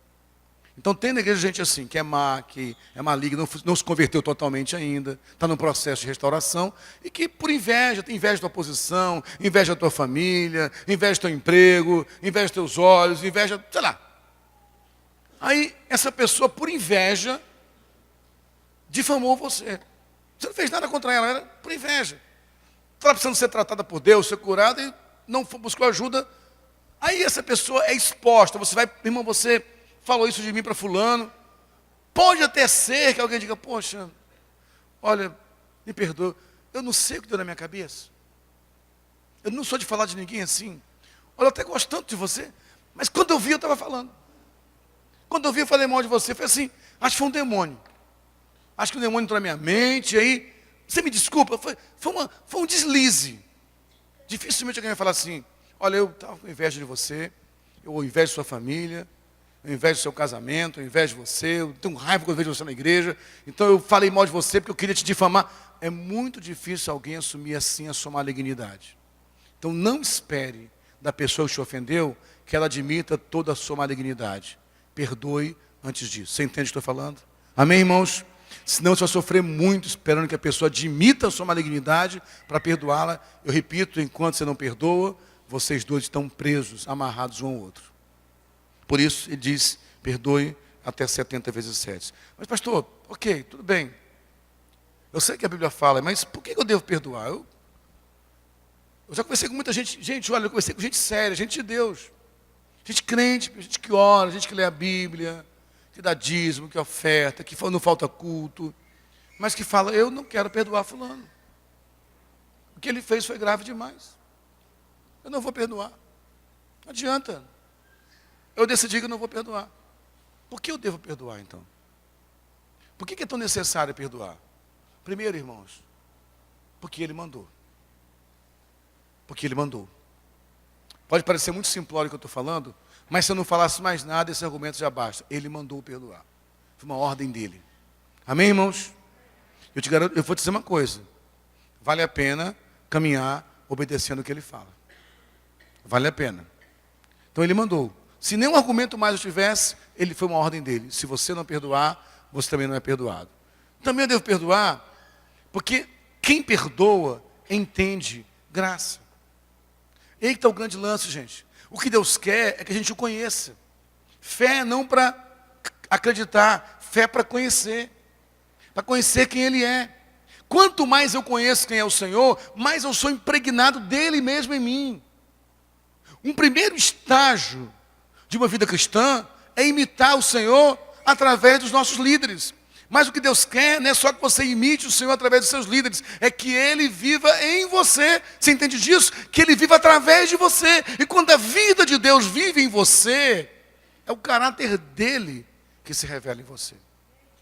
Então tem na igreja gente assim, que é má, que é maligna, não se converteu totalmente ainda, está num processo de restauração, e que por inveja, tem inveja da tua posição, inveja da tua família, inveja do teu emprego, inveja dos teus olhos, inveja, sei lá. Aí, essa pessoa, por inveja, difamou você. Você não fez nada contra ela, era por inveja. Estava precisando ser tratada por Deus, ser curada, e não buscou ajuda. Aí essa pessoa é exposta. Você vai, irmão, você falou isso de mim para fulano. Pode até ser que alguém diga, poxa, olha, me perdoa, eu não sei o que deu na minha cabeça. Eu não sou de falar de ninguém assim. Olha, eu até gosto tanto de você, mas quando eu vi, eu estava falando. Quando eu vi, eu falei mal de você. Foi assim, acho que foi um demônio. Acho que o demônio entrou na minha mente, aí, você me desculpa, foi um deslize. Dificilmente alguém vai falar assim, olha, eu estava com inveja de você, eu invejo sua família, eu invejo seu casamento, eu invejo você, eu tenho raiva quando eu vejo você na igreja, então eu falei mal de você porque eu queria te difamar. É muito difícil alguém assumir assim a sua malignidade. Então não espere da pessoa que te ofendeu que ela admita toda a sua malignidade. Perdoe antes disso. Você entende o que eu estou falando? Amém, irmãos? Senão você vai sofrer muito esperando que a pessoa admita a sua malignidade para perdoá-la. Eu repito, enquanto você não perdoa, vocês dois estão presos, amarrados um ao outro. Por isso, ele diz, perdoe até 70 vezes 7. Mas pastor, ok, tudo bem. Eu sei que a Bíblia fala, mas por que eu devo perdoar? Eu já conversei com muita gente. Gente, olha, eu conversei com gente séria, gente de Deus. Gente crente, gente que ora, gente que lê a Bíblia, que dá dízimo, que oferta, que não falta culto, mas que fala, eu não quero perdoar fulano. O que ele fez foi grave demais. Eu não vou perdoar. Não adianta. Eu decidi que eu não vou perdoar. Por que eu devo perdoar, então? Por que é tão necessário perdoar? Primeiro, irmãos, porque ele mandou. Porque ele mandou. Pode parecer muito simplório o que eu estou falando, mas se eu não falasse mais nada, esse argumento já basta. Ele mandou perdoar. Foi uma ordem dele. Amém, irmãos? Eu te garanto, eu vou te dizer uma coisa. Vale a pena caminhar obedecendo o que ele fala. Vale a pena. Então ele mandou. Se nenhum argumento mais eu tivesse, ele foi uma ordem dele. Se você não perdoar, você também não é perdoado. Também eu devo perdoar, porque quem perdoa entende graça. Aí que está o grande lance, gente. O que Deus quer é que a gente o conheça. Fé não para Acreditar, fé para conhecer quem Ele é. Quanto mais eu conheço quem é o Senhor, mais eu sou impregnado dele mesmo em mim. Um primeiro estágio de uma vida cristã é imitar o Senhor através dos nossos líderes. Mas o que Deus quer não é só que você imite o Senhor através dos seus líderes, é que Ele viva em você. Você entende disso? Que Ele viva através de você. E quando a vida de Deus vive em você, é o caráter dEle que se revela em você.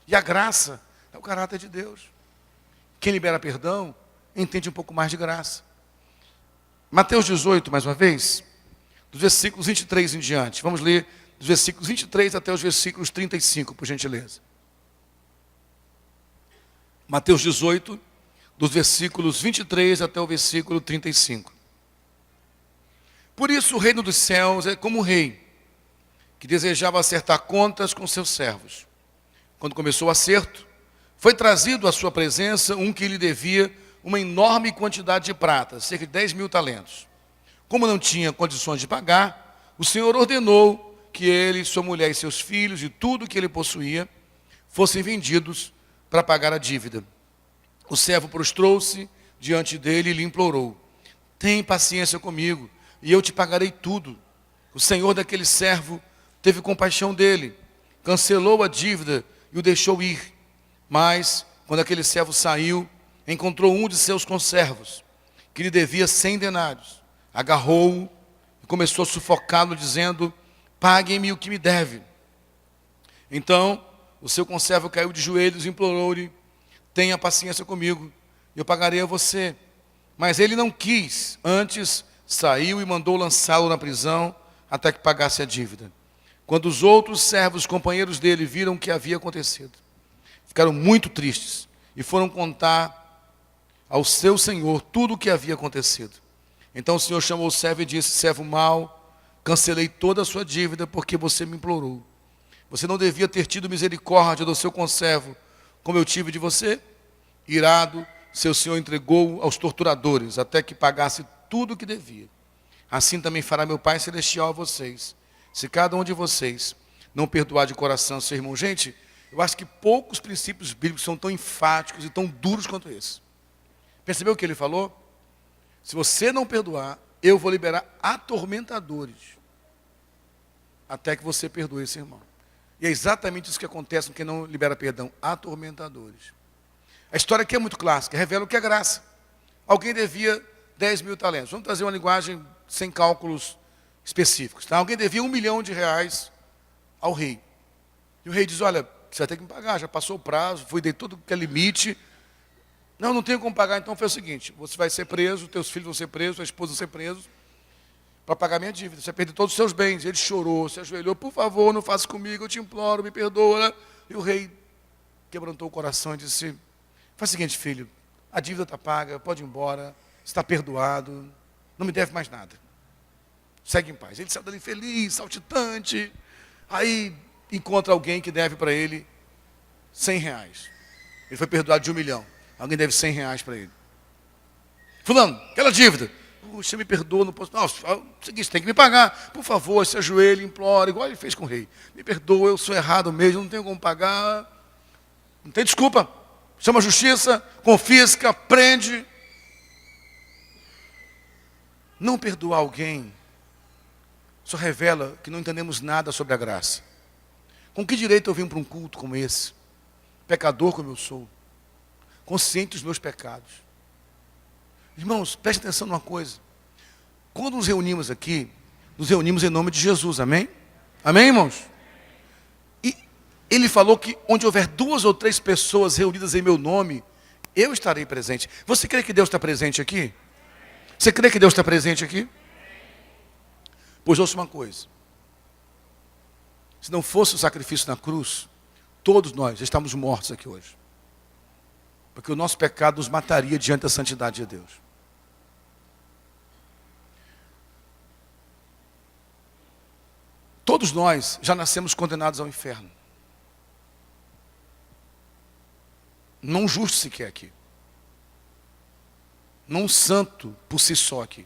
E a graça é o caráter de Deus. Quem libera perdão, entende um pouco mais de graça. Mateus 18, mais uma vez, dos versículos 23 em diante. Vamos ler dos versículos 23 até os versículos 35, por gentileza. Mateus 18, dos versículos 23 até o versículo 35. Por isso o reino dos céus é como um rei, que desejava acertar contas com seus servos. Quando começou o acerto, foi trazido à sua presença um que lhe devia uma enorme quantidade de prata, cerca de 10.000 talentos. Como não tinha condições de pagar, o Senhor ordenou que ele, sua mulher e seus filhos e tudo que ele possuía fossem vendidos para pagar a dívida. O servo prostrou-se diante dele e lhe implorou: tem paciência comigo e eu te pagarei tudo. O senhor daquele servo teve compaixão dele, cancelou a dívida e o deixou ir. Mas, quando aquele servo saiu, encontrou um de seus conservos, que lhe devia 100 denários. Agarrou-o e começou a sufocá-lo, dizendo: paguem-me o que me deve. Então, o seu conservo caiu de joelhos e implorou-lhe: tenha paciência comigo, eu pagarei a você. Mas ele não quis, antes saiu e mandou lançá-lo na prisão até que pagasse a dívida. Quando os outros servos, companheiros dele, viram o que havia acontecido, ficaram muito tristes e foram contar ao seu senhor tudo o que havia acontecido. Então o senhor chamou o servo e disse: servo mau, cancelei toda a sua dívida porque você me implorou. Você não devia ter tido misericórdia do seu conservo, como eu tive de você? Irado, seu senhor entregou-o aos torturadores, até que pagasse tudo o que devia. Assim também fará meu Pai Celestial a vocês, se cada um de vocês não perdoar de coração seu irmão. Gente, eu acho que poucos princípios bíblicos são tão enfáticos e tão duros quanto esse. Percebeu o que ele falou? Se você não perdoar, eu vou liberar atormentadores até que você perdoe esse irmão. E é exatamente isso que acontece com quem não libera perdão, atormentadores. A história aqui é muito clássica, revela o que é graça. Alguém devia 10.000 talentos. Vamos trazer uma linguagem sem cálculos específicos. Tá? Alguém devia R$1 milhão ao rei. E o rei diz: olha, você vai ter que me pagar, já passou o prazo, fui dei todo que é limite. Não tenho como pagar, então foi o seguinte: você vai ser preso, teus filhos vão ser presos, tua esposa vai ser preso, para pagar minha dívida. Você vai perder todos os seus bens. Ele chorou, se ajoelhou: por favor, não faça comigo, eu te imploro, me perdoa. E o rei quebrantou o coração e disse: faz o seguinte, filho, a dívida está paga, pode ir embora, está perdoado, não me deve mais nada. Segue em paz. Ele saiu dali feliz, saltitante. Aí encontra alguém que deve para ele R$100. Ele foi perdoado de R$1 milhão. Alguém deve R$100 para ele. Fulano, aquela dívida. Puxa, me perdoa, não posso. Não, o seguinte, tem que me pagar. Por favor, se ajoelhe, implora, igual ele fez com o rei. Me perdoa, eu sou errado mesmo, não tenho como pagar. Não tem desculpa. Chama a justiça, confisca, prende. Não perdoar alguém só revela que não entendemos nada sobre a graça. Com que direito eu vim para um culto como esse? Pecador como eu sou, consciente dos meus pecados. Irmãos, preste atenção numa coisa. Quando nos reunimos aqui, nos reunimos em nome de Jesus, amém? Amém, irmãos? E ele falou que onde houver 2 ou 3 pessoas reunidas em meu nome, eu estarei presente. Você crê que Deus está presente aqui? Você crê que Deus está presente aqui? Pois ouça uma coisa. Se não fosse o sacrifício na cruz, todos nós estamos mortos aqui hoje. Porque o nosso pecado nos mataria diante da santidade de Deus. Todos nós já nascemos condenados ao inferno. Não um justo sequer aqui. Não um santo por si só aqui.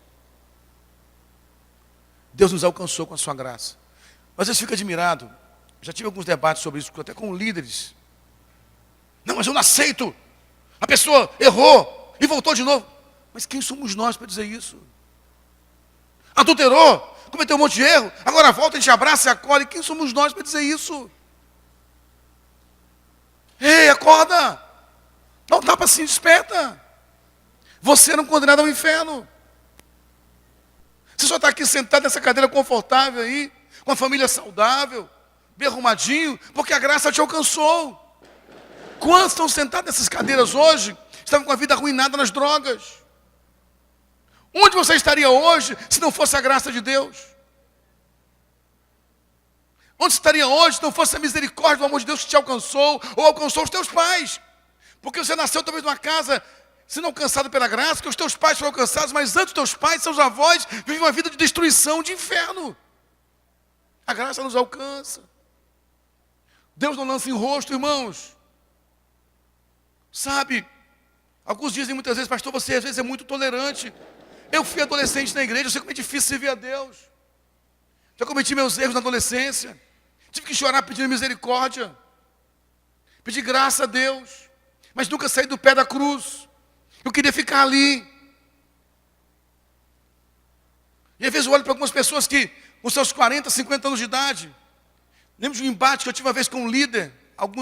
Deus nos alcançou com a sua graça. Às vezes fica admirado Já tive alguns debates sobre isso, até com líderes. Não, mas eu não aceito. A pessoa errou e voltou de novo. Mas quem somos nós para dizer isso? Adulterou, cometeu um monte de erro, agora volta, a gente abraça e acolhe. Quem somos nós para dizer isso? Ei, acorda! Dá um tapa assim, desperta. Você não é condenado ao inferno. Você só está aqui sentado nessa cadeira confortável aí, com a família saudável, bem arrumadinho, porque a graça te alcançou. Quantos estão sentados nessas cadeiras hoje, estavam com a vida arruinada nas drogas? Onde você estaria hoje, se não fosse a graça de Deus? Onde estaria hoje, se não fosse a misericórdia do amor de Deus que te alcançou, ou alcançou os teus pais? Porque você nasceu talvez numa casa sendo alcançado pela graça, que os teus pais foram alcançados, mas antes dos teus pais, seus avós, vivem uma vida de destruição, de inferno. A graça nos alcança. Deus não lança em rosto, irmãos. Sabe, alguns dizem muitas vezes, pastor, você às vezes é muito tolerante. Eu fui adolescente na igreja, eu sei como é difícil servir a Deus. Já cometi meus erros na adolescência. Tive que chorar pedindo misericórdia. Pedir graça a Deus. Mas nunca saí do pé da cruz. Eu queria ficar ali. E às vezes eu olho para algumas pessoas que, com seus 40, 50 anos de idade, lembro de um embate que eu tive uma vez com um líder,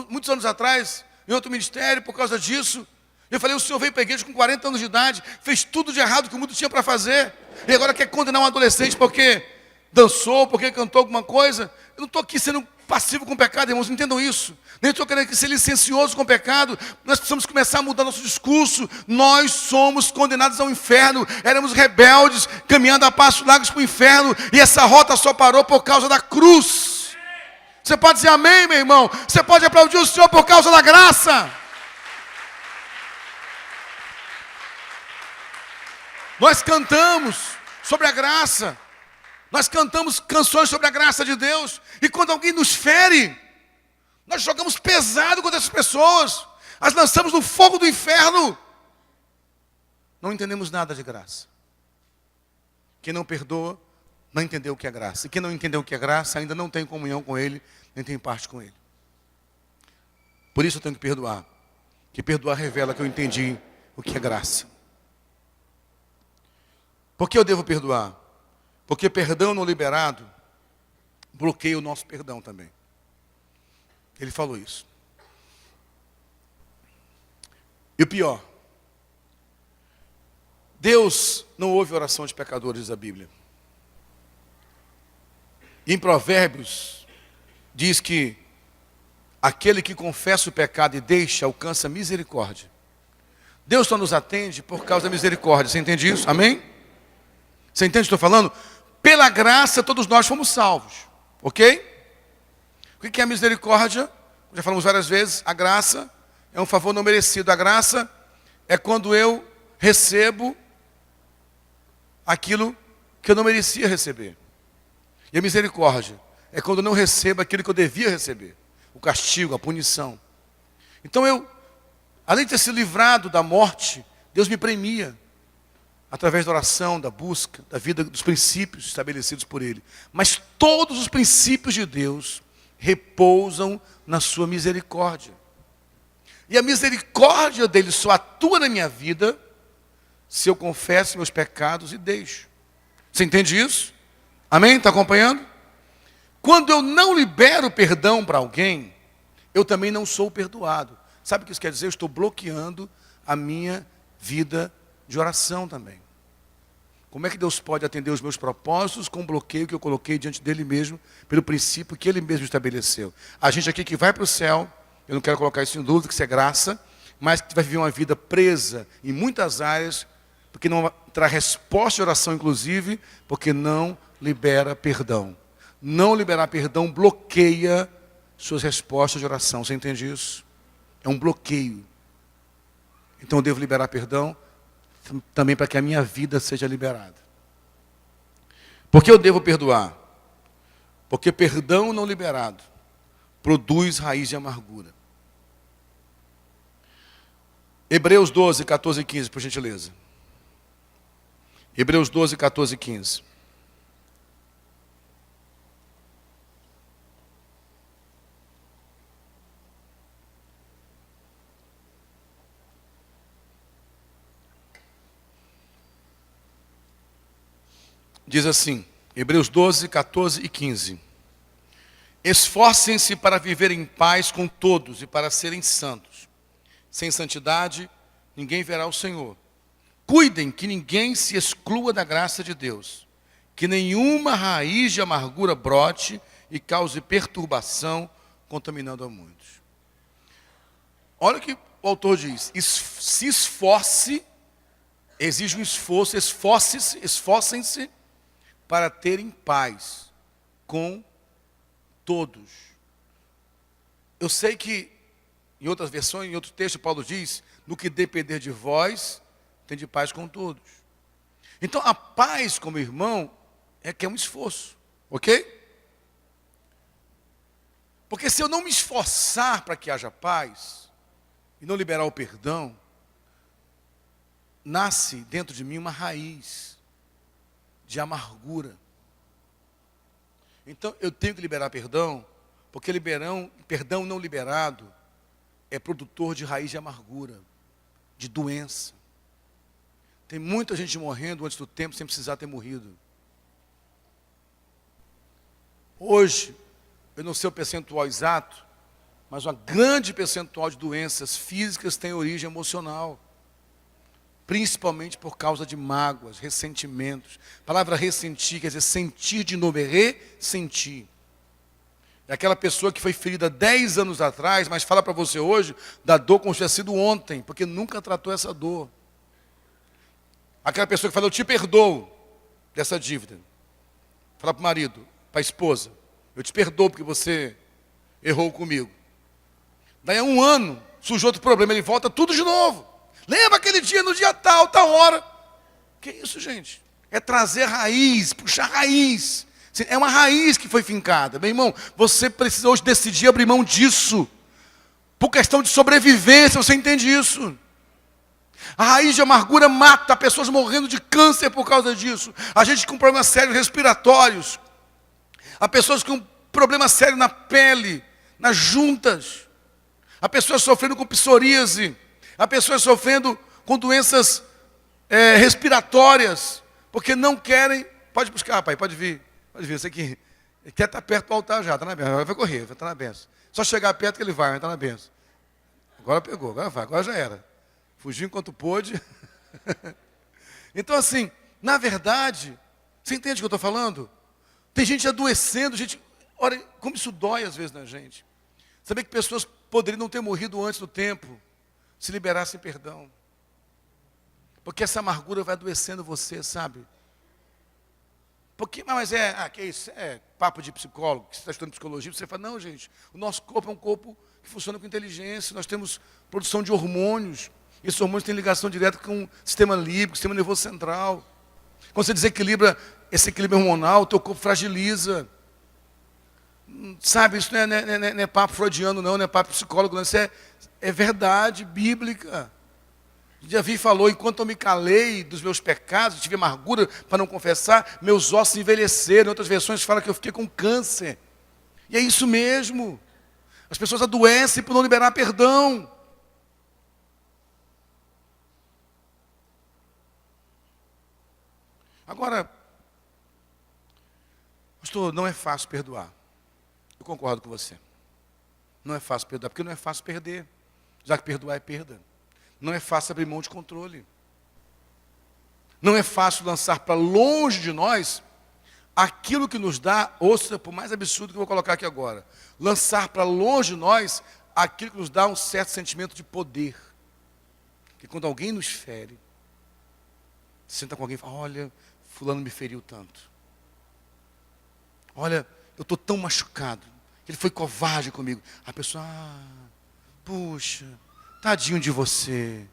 muitos anos atrás, em outro ministério, por causa disso. Eu falei, o senhor veio para a igreja com 40 anos de idade, fez tudo de errado que o mundo tinha para fazer, e agora quer condenar um adolescente porque dançou, porque cantou alguma coisa. Eu não estou aqui sendo passivo com o pecado, irmãos, entendam isso. Nem estou querendo ser licencioso com o pecado. Nós precisamos começar a mudar nosso discurso. Nós somos condenados ao inferno, éramos rebeldes, caminhando a passos largos para o inferno, e essa rota só parou por causa da cruz. Você pode dizer amém, meu irmão? Você pode aplaudir o Senhor por causa da graça. Nós cantamos sobre a graça. Nós cantamos canções sobre a graça de Deus. E quando alguém nos fere, nós jogamos pesado contra essas pessoas. As lançamos no fogo do inferno. Não entendemos nada de graça. Quem não perdoa, não entendeu o que é graça. E quem não entendeu o que é graça, ainda não tem comunhão com Ele, nem tem parte com Ele. Por isso eu tenho que perdoar. Que perdoar revela que eu entendi o que é graça. Por que eu devo perdoar? Porque perdão não liberado bloqueia o nosso perdão também. Ele falou isso. E o pior, Deus não ouve oração de pecadores, diz a Bíblia. E em Provérbios diz que aquele que confessa o pecado e deixa alcança misericórdia. Deus só nos atende por causa da misericórdia. Você entende isso? Amém? Você entende o que estou falando? Pela graça todos nós fomos salvos. Ok? O que é a misericórdia? Já falamos várias vezes. A graça é um favor não merecido. A graça é quando eu recebo aquilo que eu não merecia receber. E a misericórdia é quando eu não recebo aquilo que eu devia receber. O castigo, a punição. Então eu, além de ter sido livrado da morte, Deus me premia. Através da oração, da busca, da vida, dos princípios estabelecidos por Ele. Mas todos os princípios de Deus repousam na sua misericórdia. E a misericórdia dele só atua na minha vida se eu confesso meus pecados e deixo. Você entende isso? Amém? Está acompanhando? Quando eu não libero perdão para alguém, eu também não sou perdoado. Sabe o que isso quer dizer? Eu estou bloqueando a minha vida de oração também. Como é que Deus pode atender os meus propósitos com o bloqueio que eu coloquei diante dele mesmo, pelo princípio que ele mesmo estabeleceu? A gente aqui que vai para o céu, eu não quero colocar isso em dúvida, que isso é graça, mas que vai viver uma vida presa em muitas áreas, porque não terá resposta de oração, inclusive, porque não libera perdão. Não liberar perdão bloqueia suas respostas de oração. Você entende isso? É um bloqueio. Então eu devo liberar perdão também para que a minha vida seja liberada. Por que eu devo perdoar? Porque perdão não liberado produz raiz de amargura. Hebreus 12, 14 e 15, por gentileza. Hebreus 12, 14 e 15. Diz assim, Hebreus 12, 14 e 15. Esforcem-se para viver em paz com todos e para serem santos. Sem santidade, ninguém verá o Senhor. Cuidem que ninguém se exclua da graça de Deus, que nenhuma raiz de amargura brote e cause perturbação, contaminando a muitos. Olha o que o autor diz, se esforce, exige um esforço, esforcem-se para terem paz com todos. Eu sei que, em outras versões, em outro texto, Paulo diz, no que depender de vós, tende paz com todos. Então, a paz como irmão é que é um esforço, ok? Porque se eu não me esforçar para que haja paz, e não liberar o perdão, nasce dentro de mim uma raiz de amargura. Então, eu tenho que liberar perdão, porque perdão não liberado é produtor de raiz de amargura, de doença. Tem muita gente morrendo antes do tempo sem precisar ter morrido. Hoje, eu não sei o percentual exato, mas uma grande percentual de doenças físicas tem origem emocional. Principalmente por causa de mágoas, ressentimentos. A palavra ressentir quer dizer sentir de novo, é ressentir. É aquela pessoa que foi ferida 10 anos atrás, mas fala para você hoje da dor como se tivesse sido ontem, porque nunca tratou essa dor. Aquela pessoa que fala, eu te perdoo dessa dívida. Fala para o marido, para a esposa, eu te perdoo porque você errou comigo. Daí a um ano, surge outro problema, ele volta tudo de novo. Lembra aquele dia, no dia tal, tal hora. Que isso, gente? É trazer raiz, puxar raiz. É uma raiz que foi fincada. Meu irmão, você precisa hoje decidir abrir mão disso. Por questão de sobrevivência, você entende isso? A raiz de amargura mata pessoas morrendo de câncer por causa disso. A gente com problemas sérios respiratórios. Há pessoas com problemas sérios na pele, nas juntas. Há pessoas sofrendo com psoríase. Há pessoas sofrendo com doenças respiratórias. Porque não querem... Pode buscar, pai, pode vir. Pode vir, você que quer estar perto do altar já, está na benção. Vai correr, vai estar na benção. Só chegar perto que ele vai estar na benção. Agora pegou, agora vai, agora já era. Fugiu enquanto pôde. Então assim, na verdade, você entende o que eu estou falando? Tem gente adoecendo, gente... Olha, como isso dói às vezes na gente. Saber que pessoas poderiam não ter morrido antes do tempo, se liberassem perdão. Porque essa amargura vai adoecendo você, sabe? Porque, mas que isso? É papo de psicólogo, que você está estudando psicologia, você fala, não, gente, o nosso corpo é um corpo que funciona com inteligência, nós temos produção de hormônios, esses hormônios têm ligação direta com o sistema límbico, sistema nervoso central. Quando você desequilibra esse equilíbrio hormonal, o teu corpo fragiliza. Sabe, isso não é papo freudiano, não é papo psicólogo, não, isso é verdade bíblica. Davi falou, enquanto eu me calei dos meus pecados, tive amargura para não confessar, meus ossos envelheceram. Em outras versões fala que eu fiquei com câncer. E é isso mesmo. As pessoas adoecem por não liberar perdão. Agora, pastor, não é fácil perdoar. Eu concordo com você. Não é fácil perdoar, porque não é fácil perder. Já que perdoar é perda. Não é fácil abrir mão de controle. Não é fácil lançar para longe de nós aquilo que nos dá, ouça, por mais absurdo que eu vou colocar aqui agora, lançar para longe de nós aquilo que nos dá um certo sentimento de poder. Que quando alguém nos fere, senta com alguém e fala, olha, fulano me feriu tanto. Olha, eu estou tão machucado. Ele foi covarde comigo. A pessoa, puxa, tadinho de você.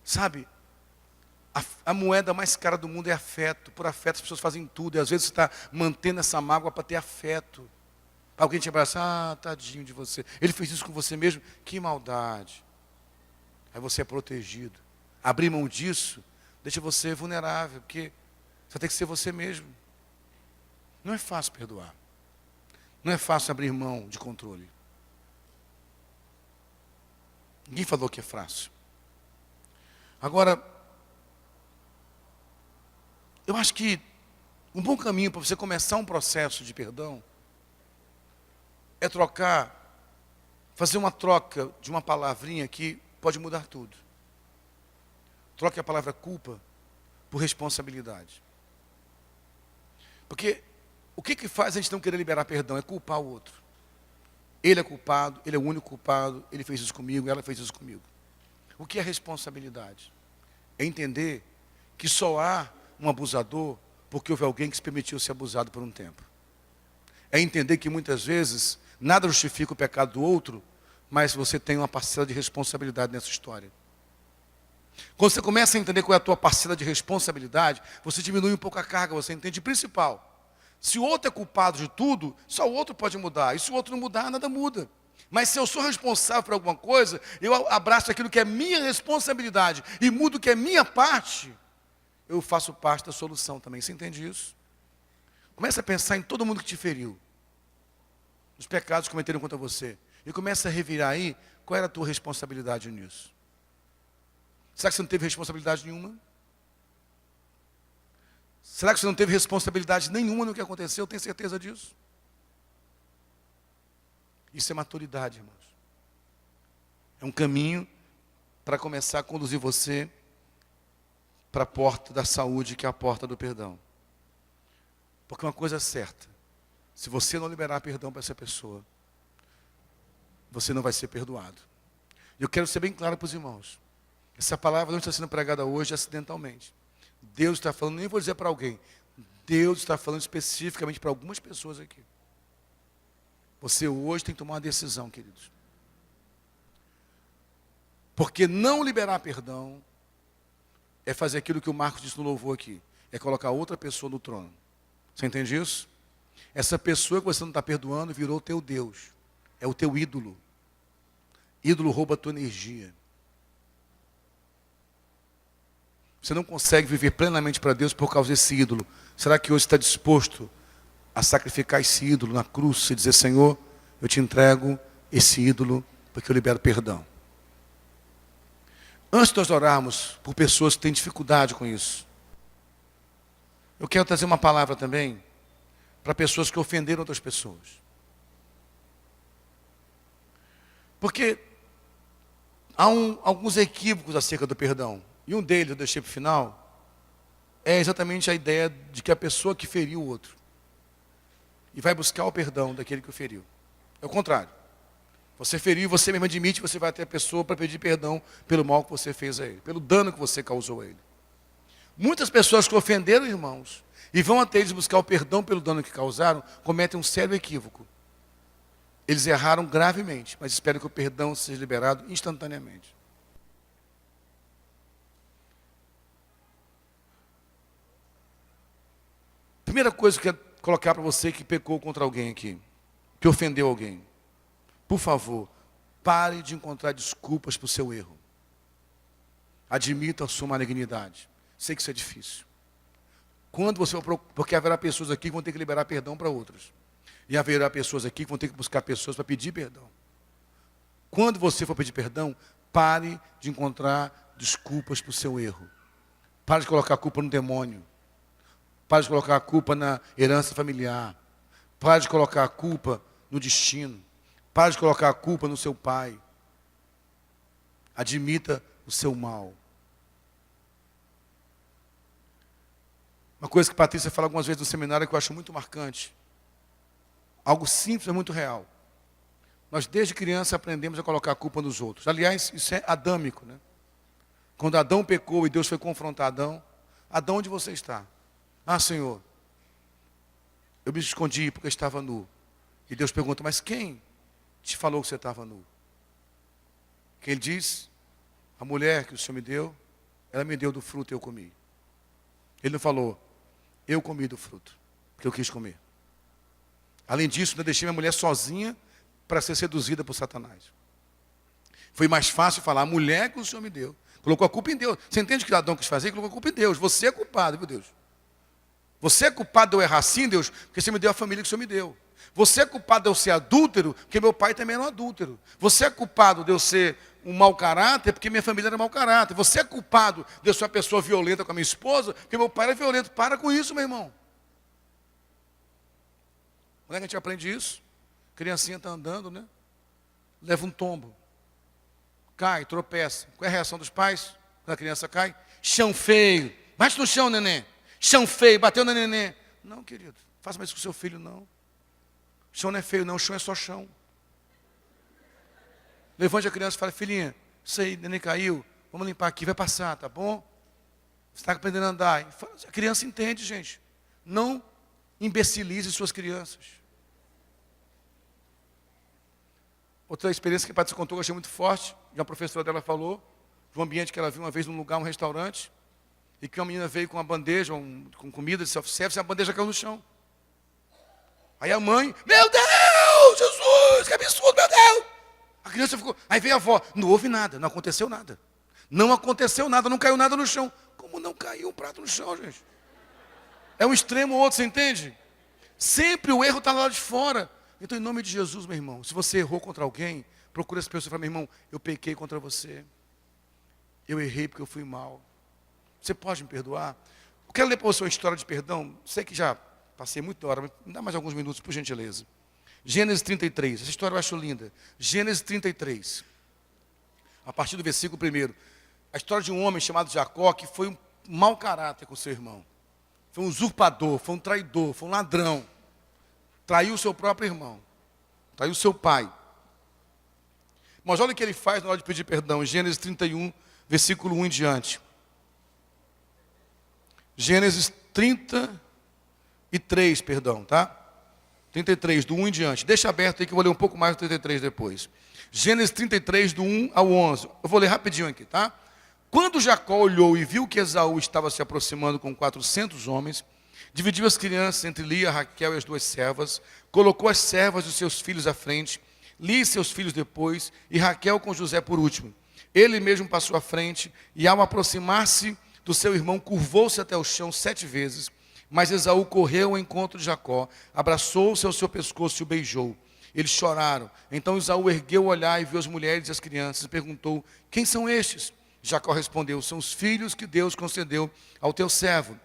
Sabe, a moeda mais cara do mundo é afeto. Por afeto as pessoas fazem tudo. E às vezes você está mantendo essa mágoa para ter afeto. Para alguém te abraçar, tadinho de você. Ele fez isso com você mesmo? Que maldade. Aí você é protegido. Abrir mão disso deixa você vulnerável, porque você tem que ser você mesmo. Não é fácil perdoar. Não é fácil abrir mão de controle. Ninguém falou que é fácil. Agora, Eu acho que um bom caminho para você começar um processo de perdão é fazer uma troca de uma palavrinha que pode mudar tudo. Troque a palavra culpa por responsabilidade. Porque o que faz a gente não querer liberar perdão? É culpar o outro. Ele é culpado, ele é o único culpado, ele fez isso comigo, ela fez isso comigo. O que é responsabilidade? É entender que só há um abusador porque houve alguém que se permitiu ser abusado por um tempo. É entender que muitas vezes nada justifica o pecado do outro, mas você tem uma parcela de responsabilidade nessa história. Quando você começa a entender qual é a tua parcela de responsabilidade, você diminui um pouco a carga, você entende o principal. Se o outro é culpado de tudo, só o outro pode mudar. E se o outro não mudar, nada muda. Mas se eu sou responsável por alguma coisa, eu abraço aquilo que é minha responsabilidade e mudo o que é minha parte, eu faço parte da solução também. Você entende isso? Começa a pensar em todo mundo que te feriu, nos pecados que cometeram contra você. E começa a revirar aí qual era a tua responsabilidade nisso. Será que você não teve responsabilidade nenhuma? Será que você não teve responsabilidade nenhuma no que aconteceu? Tem certeza disso? Isso é maturidade, irmãos. É um caminho para começar a conduzir você para a porta da saúde, que é a porta do perdão. Porque uma coisa é certa, se você não liberar perdão para essa pessoa, você não vai ser perdoado. E eu quero ser bem claro para os irmãos. Essa palavra não está sendo pregada hoje acidentalmente. Deus está falando, nem vou dizer para alguém, Deus está falando especificamente para algumas pessoas aqui. Você hoje tem que tomar uma decisão, queridos. Porque não liberar perdão é fazer aquilo que o Marcos disse no louvor aqui. É colocar outra pessoa no trono. Você entende isso? Essa pessoa que você não está perdoando virou o teu Deus. É o teu ídolo. Ídolo rouba a tua energia. Você não consegue viver plenamente para Deus por causa desse ídolo. Será que hoje está disposto a sacrificar esse ídolo na cruz e dizer, Senhor, eu te entrego esse ídolo porque eu libero perdão? Antes de nós orarmos por pessoas que têm dificuldade com isso, eu quero trazer uma palavra também para pessoas que ofenderam outras pessoas. Porque há alguns equívocos acerca do perdão. E um deles, eu deixei para o final, é exatamente a ideia de que a pessoa que feriu o outro e vai buscar o perdão daquele que o feriu. É o contrário. Você feriu, você mesmo admite, você vai até a pessoa para pedir perdão pelo mal que você fez a ele, pelo dano que você causou a ele. Muitas pessoas que ofenderam irmãos e vão até eles buscar o perdão pelo dano que causaram, cometem um sério equívoco. Eles erraram gravemente, mas esperam que o perdão seja liberado instantaneamente. Primeira coisa que eu quero colocar para você que pecou contra alguém aqui, que ofendeu alguém. Por favor, pare de encontrar desculpas para o seu erro. Admita a sua malignidade. Sei que isso é difícil. Quando você porque haverá pessoas aqui que vão ter que liberar perdão para outras. E haverá pessoas aqui que vão ter que buscar pessoas para pedir perdão. Quando você for pedir perdão, pare de encontrar desculpas para o seu erro. Pare de colocar a culpa no demônio. Pare de colocar a culpa na herança familiar. Pare de colocar a culpa no destino. Pare de colocar a culpa no seu pai. Admita o seu mal. Uma coisa que a Patrícia fala algumas vezes no seminário que eu acho muito marcante. Algo simples, mas muito real. Nós desde criança aprendemos a colocar a culpa nos outros. Aliás, isso é adâmico, né? Quando Adão pecou e Deus foi confrontar Adão, Adão, onde você está? Ah, Senhor, eu me escondi porque eu estava nu. E Deus pergunta, mas quem te falou que você estava nu? Que ele diz, a mulher que o Senhor me deu, ela me deu do fruto e eu comi. Ele não falou, eu comi do fruto, porque eu quis comer. Além disso, eu deixei minha mulher sozinha para ser seduzida por Satanás. Foi mais fácil falar, a mulher que o Senhor me deu. Colocou a culpa em Deus. Você entende o que Adão quis fazer? Colocou a culpa em Deus. Você é culpado, viu, Deus? Você é culpado de eu errar sim, Deus, porque você me deu a família que o Senhor me deu. Você é culpado de eu ser adúltero, porque meu pai também era um adúltero. Você é culpado de eu ser um mau caráter porque minha família era mau caráter. Você é culpado de eu ser uma pessoa violenta com a minha esposa porque meu pai era violento. Para com isso, meu irmão. Como é que a gente aprende isso? Criancinha está andando, né? Leva um tombo. Cai, tropeça. Qual é a reação dos pais quando a criança cai? Chão feio. Bate no chão, neném. Chão feio, bateu na neném. Não, querido, faça mais isso com o seu filho, não. Chão não é feio, não. O chão é só chão. Levante a criança e fala, filhinha, isso aí, neném caiu. Vamos limpar aqui, vai passar, tá bom? Você está aprendendo a andar. A criança entende, gente. Não imbecilize suas crianças. Outra experiência que a Patrícia contou, que eu achei muito forte, de uma professora dela falou, de um ambiente que ela viu uma vez num lugar, um restaurante, e que uma menina veio com uma bandeja, com comida de self-service, e a bandeja caiu no chão. Aí a mãe, meu Deus, Jesus, que absurdo, meu Deus! A criança ficou, aí veio a avó, não houve nada, não aconteceu nada. Não aconteceu nada, não caiu nada no chão. Como não caiu um prato no chão, gente? É um extremo ou outro, você entende? Sempre o erro está lá de fora. Então, em nome de Jesus, meu irmão, se você errou contra alguém, procure essa pessoa e fala, meu irmão, eu pequei contra você. Eu errei porque eu fui mal. Você pode me perdoar? Eu quero ler para você uma história de perdão. Sei que já passei muita hora, mas me dá mais alguns minutos, por gentileza. Gênesis 33, essa história eu acho linda. Gênesis 33, a partir do versículo 1. A história de um homem chamado Jacó, que foi um mau caráter com seu irmão. Foi um usurpador, foi um traidor, foi um ladrão. Traiu o seu próprio irmão. Traiu o seu pai. Mas olha o que ele faz na hora de pedir perdão. Gênesis 31, versículo 1 em diante. Gênesis 33, perdão, tá? 33, do 1 em diante. Deixa aberto aí que eu vou ler um pouco mais do 33 depois. Gênesis 33, do 1 ao 11. Eu vou ler rapidinho aqui, tá? Quando Jacó olhou e viu que Esaú estava se aproximando com 400 homens, dividiu as crianças entre Lia, Raquel e as duas servas, colocou as servas dos seus filhos à frente, Lia e seus filhos depois, e Raquel com José por último. Ele mesmo passou à frente, e ao aproximar-se do seu irmão, curvou-se até o chão 7 vezes, mas Esaú correu ao encontro de Jacó, abraçou-se ao seu pescoço e o beijou. Eles choraram. Então Esaú ergueu o olhar e viu as mulheres e as crianças, e perguntou, quem são estes? Jacó respondeu, são os filhos que Deus concedeu ao teu servo.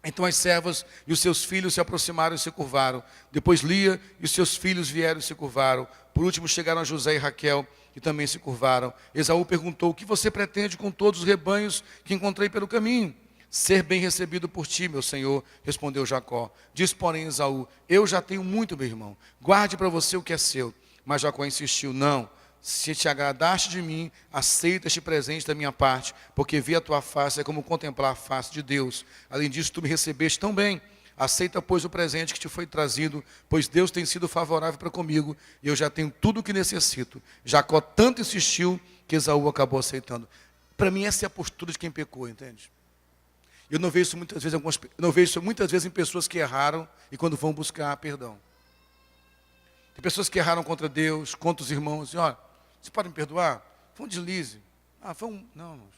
Então as servas e os seus filhos se aproximaram e se curvaram. Depois Lia e os seus filhos vieram e se curvaram. Por último chegaram José e Raquel, que também se curvaram. Esaú perguntou, o que você pretende com todos os rebanhos que encontrei pelo caminho? Ser bem recebido por ti, meu senhor, respondeu Jacó. Diz, porém, Esaú, eu já tenho muito, meu irmão. Guarde para você o que é seu. Mas Jacó insistiu, não. Se te agradaste de mim, aceita este presente da minha parte, porque ver a tua face é como contemplar a face de Deus. Além disso, tu me recebeste tão bem. Aceita, pois, o presente que te foi trazido, pois Deus tem sido favorável para comigo, e eu já tenho tudo o que necessito. Jacó tanto insistiu, que Esaú acabou aceitando. Para mim, essa é a postura de quem pecou, entende? Eu não vejo isso muitas vezes em pessoas que erraram, e quando vão buscar perdão. Tem pessoas que erraram contra Deus, contra os irmãos, e olha, você pode me perdoar? Foi um deslize. Não, irmãos.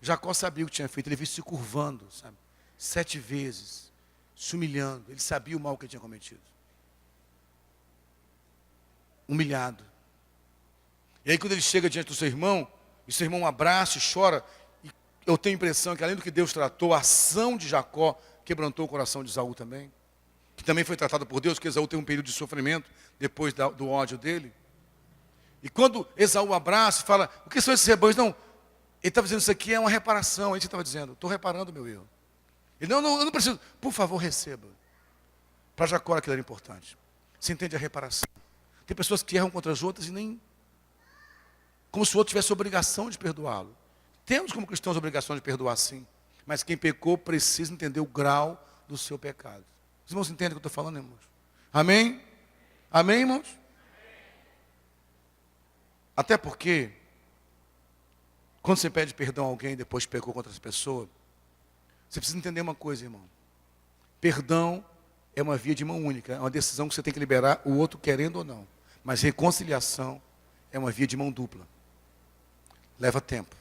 Jacó sabia o que tinha feito, ele veio se curvando, sabe? 7 vezes, se humilhando. Ele sabia o mal que ele tinha cometido. Humilhado. E aí quando ele chega diante do seu irmão, e seu irmão abraça e chora, e eu tenho a impressão que além do que Deus tratou, a ação de Jacó quebrantou o coração de Esaú também. Que também foi tratado por Deus, que Esaú tem um período de sofrimento depois do ódio dele. E quando Esaú abraça e fala, o que são esses rebanhos? Não, ele estava dizendo, isso aqui é uma reparação. Aí ele estava dizendo, estou reparando o meu erro. Ele, não, eu não preciso. Por favor, receba. Para Jacó aquilo era importante. Você entende a reparação? Tem pessoas que erram contra as outras e nem... Como se o outro tivesse obrigação de perdoá-lo. Temos como cristãos a obrigação de perdoar sim. Mas quem pecou precisa entender o grau do seu pecado. Os irmãos entendem o que eu estou falando, irmãos? Amém? Amém, irmãos? Até porque, quando você pede perdão a alguém depois que pecou contra essa pessoa, você precisa entender uma coisa, irmão. Perdão é uma via de mão única, é uma decisão que você tem que liberar o outro querendo ou não. Mas reconciliação é uma via de mão dupla. Leva tempo.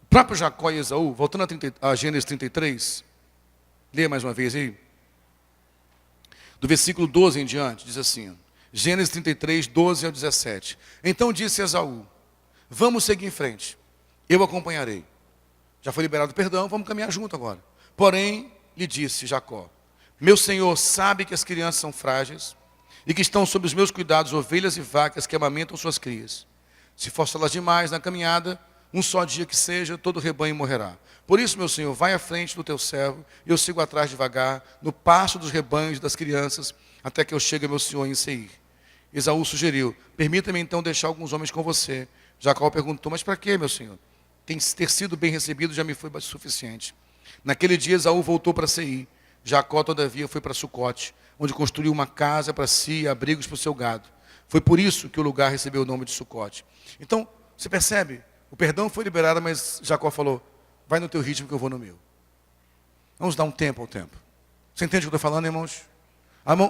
O próprio Jacó e Esaú, voltando a Gênesis 33, leia mais uma vez aí. Do versículo 12 em diante, diz assim, Gênesis 33, 12 ao 17. Então disse Esaú: vamos seguir em frente, eu acompanharei. Já foi liberado o perdão, vamos caminhar junto agora. Porém, lhe disse Jacó: meu senhor sabe que as crianças são frágeis e que estão sob os meus cuidados ovelhas e vacas que amamentam suas crias. Se forçá-las demais na caminhada, um só dia que seja, todo o rebanho morrerá. Por isso, meu senhor, vai à frente do teu servo, e eu sigo atrás devagar, no pasto dos rebanhos e das crianças, até que eu chegue, meu senhor, em Seir. Esaú sugeriu: permita-me então deixar alguns homens com você. Jacó perguntou: mas para quê, meu senhor? Ter sido bem recebido já me foi suficiente. Naquele dia, Esaú voltou para Seir. Jacó, todavia, foi para Sucote, onde construiu uma casa para si e abrigos para o seu gado. Foi por isso que o lugar recebeu o nome de Sucote. Então, você percebe? O perdão foi liberado, mas Jacó falou: vai no teu ritmo que eu vou no meu. Vamos dar um tempo ao tempo. Você entende o que eu estou falando, irmãos?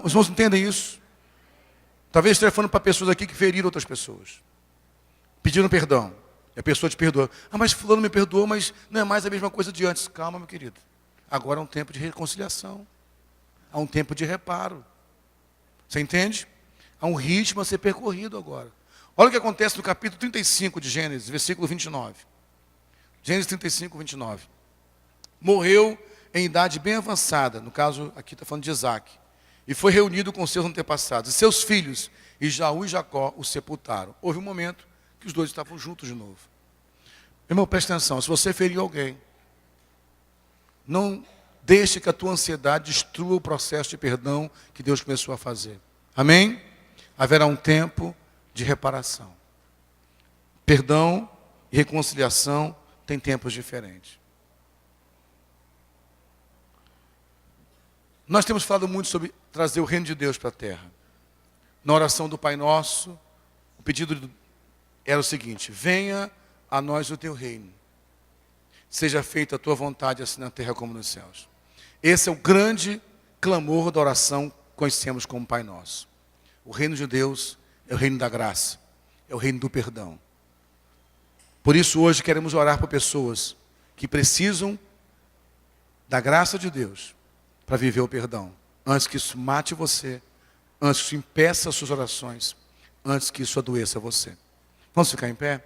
Os irmãos entendem isso? Talvez esteja falando para pessoas aqui que feriram outras pessoas. Pediram perdão. E a pessoa te perdoa. Ah, mas fulano me perdoou, mas não é mais a mesma coisa de antes. Calma, meu querido. Agora é um tempo de reconciliação. Há um tempo de reparo. Você entende? Há um ritmo a ser percorrido agora. Olha o que acontece no capítulo 35 de Gênesis, versículo 29. Gênesis 35, 29. Morreu em idade bem avançada, no caso aqui está falando de Isaac, e foi reunido com seus antepassados, e seus filhos, Esaú e Jacó, o sepultaram. Houve um momento que os dois estavam juntos de novo. Irmão, presta atenção, se você feriu alguém, não deixe que a tua ansiedade destrua o processo de perdão que Deus começou a fazer. Amém? Haverá um tempo de reparação. Perdão e reconciliação têm tempos diferentes. Nós temos falado muito sobre trazer o reino de Deus para a terra. Na oração do Pai Nosso, o pedido era o seguinte: venha a nós o teu reino. Seja feita a tua vontade, assim na terra como nos céus. Esse é o grande clamor da oração que conhecemos como Pai Nosso. O reino de Deus é o reino da graça, é o reino do perdão. Por isso hoje queremos orar por pessoas que precisam da graça de Deus para viver o perdão. Antes que isso mate você, antes que isso impeça as suas orações, antes que isso adoeça você. Vamos ficar em pé?